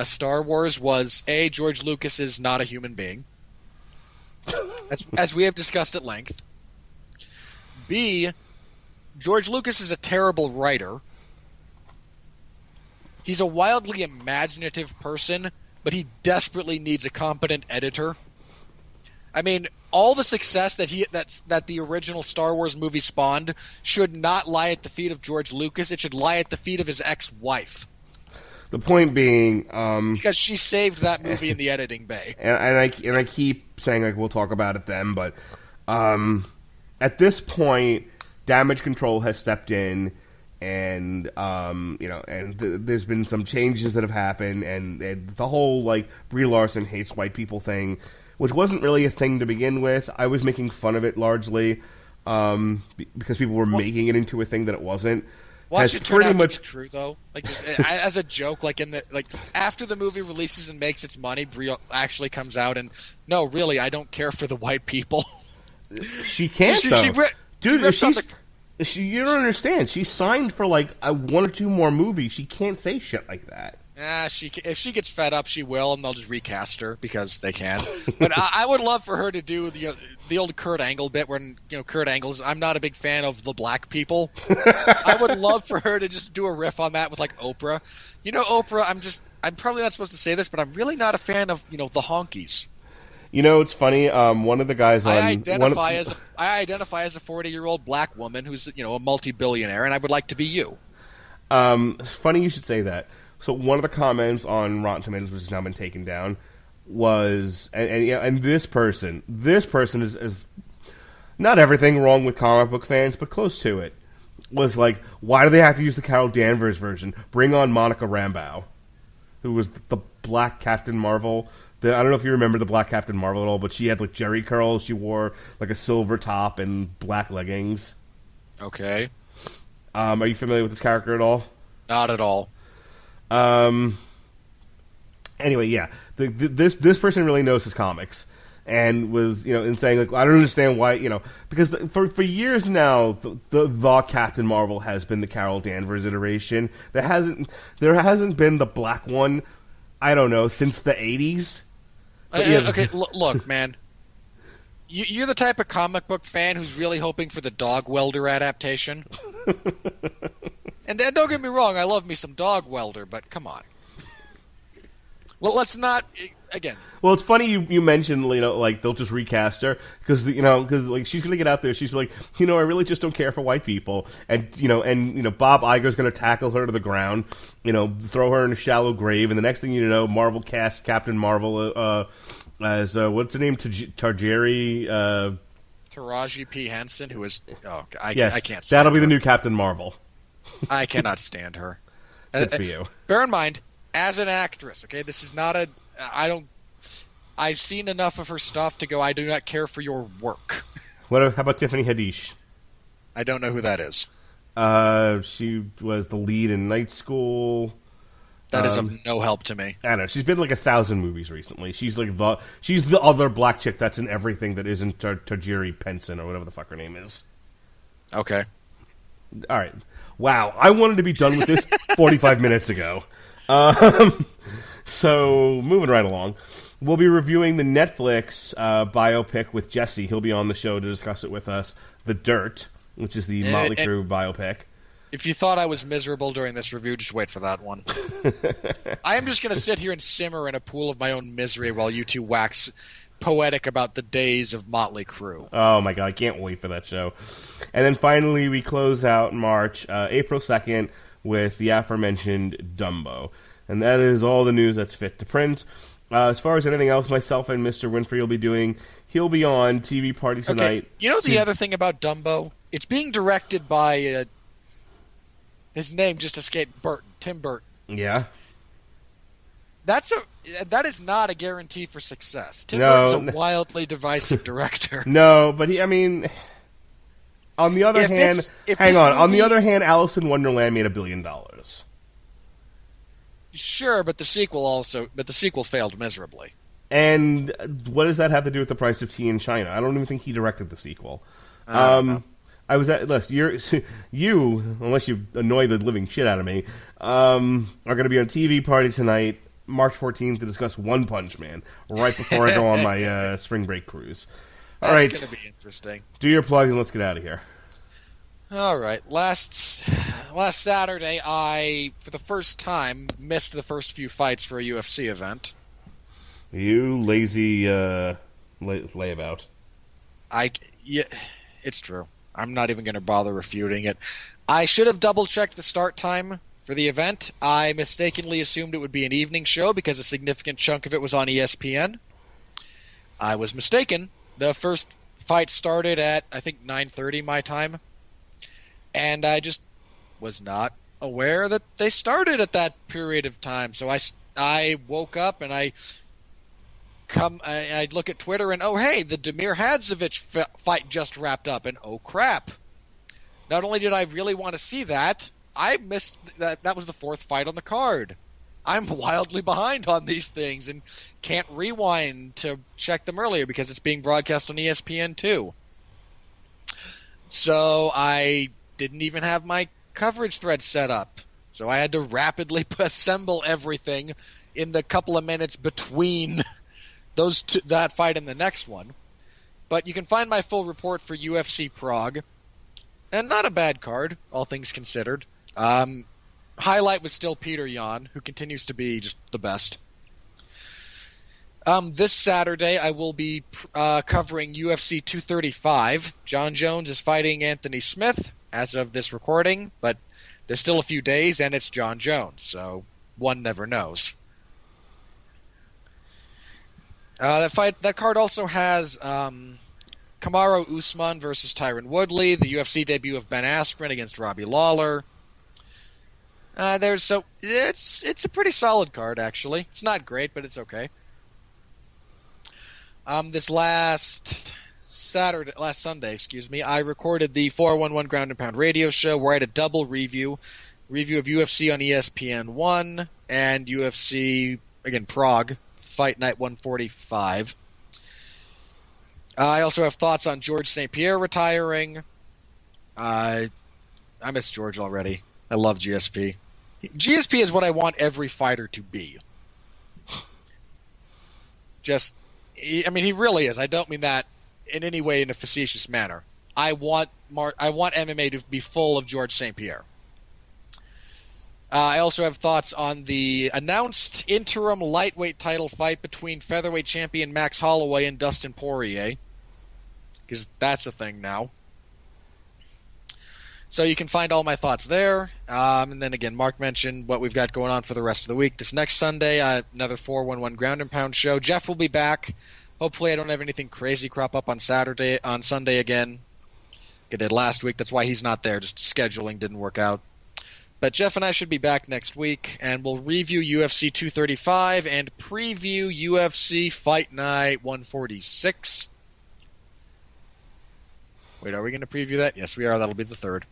Star Wars was A, George Lucas is not a human being, as we have discussed at length. B, George Lucas is a terrible writer. He's a wildly imaginative person, but he desperately needs a competent editor. All the success that the original Star Wars movie spawned should not lie at the feet of George Lucas. It should lie at the feet of his ex-wife. The point being, because she saved that movie in the editing bay. And I keep saying we'll talk about it then, but at this point, Damage Control has stepped in, and there's been some changes that have happened, and the whole Brie Larson hates white people thing, which wasn't really a thing to begin with. I was making fun of it largely, because people were making it into a thing that it wasn't. Watch Has it turn pretty out much to be true, though. Like, just, as a joke, like after the movie releases and makes its money, Brie actually comes out and, no, really, I don't care for the white people. She can't, though. Dude, you don't understand. She signed for, like, 1 or 2 more movies. She can't say shit like that. If she gets fed up, she will, and they'll just recast her because they can. But I would love for her to do the old Kurt Angle bit where, Kurt Angle's, I'm not a big fan of the black people. I would love for her to just do a riff on that with, like, Oprah. Oprah, I'm probably not supposed to say this, but I'm really not a fan of, the honkies. It's funny. One of the guys on I identify as a 40-year-old black woman who's a multi-billionaire, and I would like to be you. Funny you should say that. So one of the comments on Rotten Tomatoes, which has now been taken down, was and this person is not everything wrong with comic book fans, but close to it. Was like, why do they have to use the Carol Danvers version? Bring on Monica Rambeau, who was the Black Captain Marvel. I don't know if you remember the Black Captain Marvel at all, but she had like jerry curls. She wore like a silver top and black leggings. Okay. Are you familiar with this character at all? Not at all. Anyway, yeah, this person really knows his comics, and was and saying like, I don't understand why because for years now the Captain Marvel has been the Carol Danvers iteration. There hasn't been the black one. I don't know, since the 80s. Okay, look, man. You're the type of comic book fan who's really hoping for the Dog Welder adaptation. And don't get me wrong, I love me some Dog Welder, but come on. Well, let's not again. Well, it's funny you mentioned like they'll just recast her because like she's gonna get out there. She's like, I really just don't care for white people, and Bob Iger's gonna tackle her to the ground, throw her in a shallow grave, and the next thing you know, Marvel cast Captain Marvel as what's her name, Taraji P. Henson, who is I can't. That'll be the new Captain Marvel. I cannot stand her. Good for you. Bear in mind, as an actress, okay, this is not I've seen enough of her stuff to go, I do not care for your work. How about Tiffany Haddish? I don't know who that is. She was the lead in Night School. That is of no help to me. I don't know. She's been like 1,000 movies recently. She's like she's the other black chick that's in everything that isn't Tajiri Penson or whatever the fuck her name is. Okay. All right. Wow, I wanted to be done with this 45 minutes ago. So, moving right along. We'll be reviewing the Netflix biopic with Jesse. He'll be on the show to discuss it with us. The Dirt, which is the Motley Crue biopic. If you thought I was miserable during this review, just wait for that one. I am just going to sit here and simmer in a pool of my own misery while you two wax poetic about the days of Motley Crue. Oh my god, I can't wait for that show. And then finally we close out March, April 2nd, with the aforementioned Dumbo. And that is all the news that's fit to print. As far as anything else myself and Mr. Winfrey will be doing, he'll be on TV Party Tonight. Okay. The other thing about Dumbo? It's being directed by his name just escaped, Tim Burton. Yeah. That is not a guarantee for success. Tim Burton's a wildly divisive director. No, but on the other hand, on the other hand, Alice in Wonderland made $1 billion. Sure, but the sequel failed miserably. And what does that have to do with The Price of Tea in China? I don't even think he directed the sequel. I was at you, unless you annoy the living shit out of me, are going to be on TV Party Tonight, March 14th, to discuss One Punch Man right before I go on my spring break cruise. All right, that's going to be interesting. Do your plugs and let's get out of here. All right. Last Saturday, I, for the first time, missed the first few fights for a UFC event. You lazy layabout. Yeah, it's true. I'm not even going to bother refuting it. I should have double-checked the start time for the event. I mistakenly assumed it would be an evening show because a significant chunk of it was on ESPN. I was mistaken. The first fight started at, I think, 9:30 my time. And I just was not aware that they started at that period of time. So I woke up and I I'd look at Twitter and, oh, hey, the Damir Hadzovic fight just wrapped up, and oh, crap. Not only did I really want to see that, I missed that. That was the fourth fight on the card. I'm wildly behind on these things and can't rewind to check them earlier because it's being broadcast on ESPN2. So I didn't even have my coverage thread set up. So I had to rapidly assemble everything in the couple of minutes between that fight and the next one. But you can find my full report for UFC Prague. And not a bad card, all things considered. Highlight was still Peter Yan, who continues to be just the best. This Saturday, I will be covering UFC 235. John Jones is fighting Anthony Smith as of this recording, but there's still a few days, and it's John Jones, so one never knows. That card also has Kamaru Usman versus Tyron Woodley, the UFC debut of Ben Askren against Robbie Lawler. It's a pretty solid card, actually. It's not great, but it's okay. This last Sunday, I recorded the 411 Ground and Pound radio show where I had a double review of UFC on ESPN1 and UFC, again, Prague, Fight Night 145. I also have thoughts on George St. Pierre retiring. I miss George already. I love GSP. GSP is what I want every fighter to be. He really is. I don't mean that in any way in a facetious manner. I want MMA to be full of George St. Pierre. I also have thoughts on the announced interim lightweight title fight between featherweight champion Max Holloway and Dustin Poirier, because that's a thing now. So you can find all my thoughts there. And then again, Mark mentioned what we've got going on for the rest of the week. This next Sunday, another 411 Ground and Pound show. Jeff will be back. Hopefully I don't have anything crazy crop up on Sunday again. I did last week. That's why he's not there. Just scheduling didn't work out. But Jeff and I should be back next week, and we'll review UFC 235 and preview UFC Fight Night 146. Wait, are we going to preview that? Yes, we are. That'll be the third.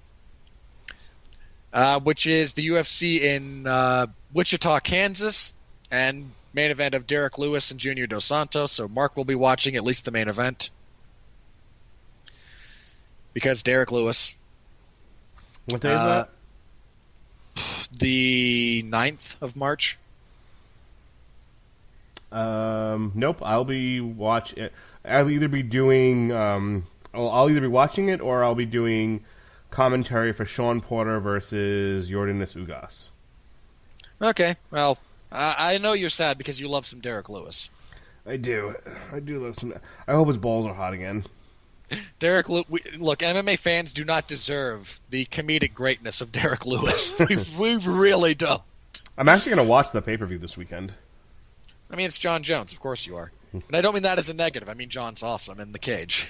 Which is the UFC in Wichita, Kansas, and main event of Derek Lewis and Junior Dos Santos. So Mark will be watching at least the main event. Because Derek Lewis. What day is that? The 9th of March. Nope. I'll be watching. I'll either be doing. I'll either be watching it or I'll be doing commentary for Sean Porter versus Yordanis Ugas. Okay. Well, I know you're sad because you love some Derek Lewis. I do. I do love some. I hope his balls are hot again. Look, MMA fans do not deserve the comedic greatness of Derek Lewis. we really don't. I'm actually going to watch the pay-per-view this weekend. I mean, it's John Jones. Of course you are. And I don't mean that as a negative. I mean, John's awesome in the cage.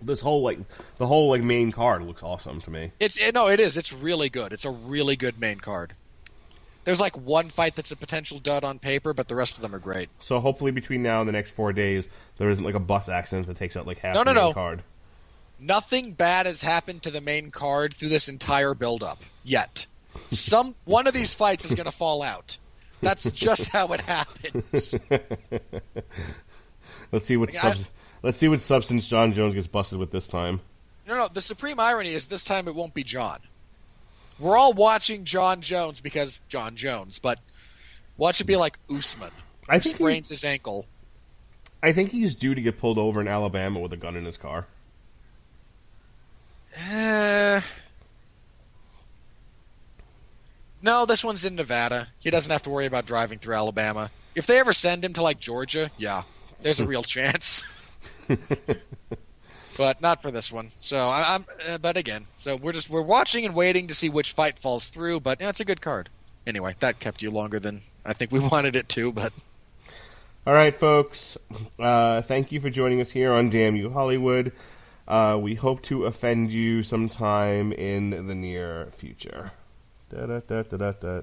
The whole main card looks awesome to me. It is. It's really good. It's a really good main card. There's like one fight that's a potential dud on paper, but the rest of them are great. So hopefully between now and the next 4 days, there isn't like a bus accident that takes out like half the main card. Nothing bad has happened to the main card through this entire build-up yet. One of these fights is going to fall out. That's just how it happens. Let's see what substance John Jones gets busted with this time. No. The supreme irony is this time it won't be John. We're all watching John Jones because John Jones, but watch it be like Usman. He sprains his ankle. I think he's due to get pulled over in Alabama with a gun in his car. No, this one's in Nevada. He doesn't have to worry about driving through Alabama. If they ever send him to like Georgia, yeah, there's a real chance. But not for this one. So but again, so we're watching and waiting to see which fight falls through. But yeah, it's a good card. Anyway, that kept you longer than I think we wanted it to. But all right, folks. Thank you for joining us here on Damn You Hollywood. We hope to offend you sometime in the near future. Da da da da da da.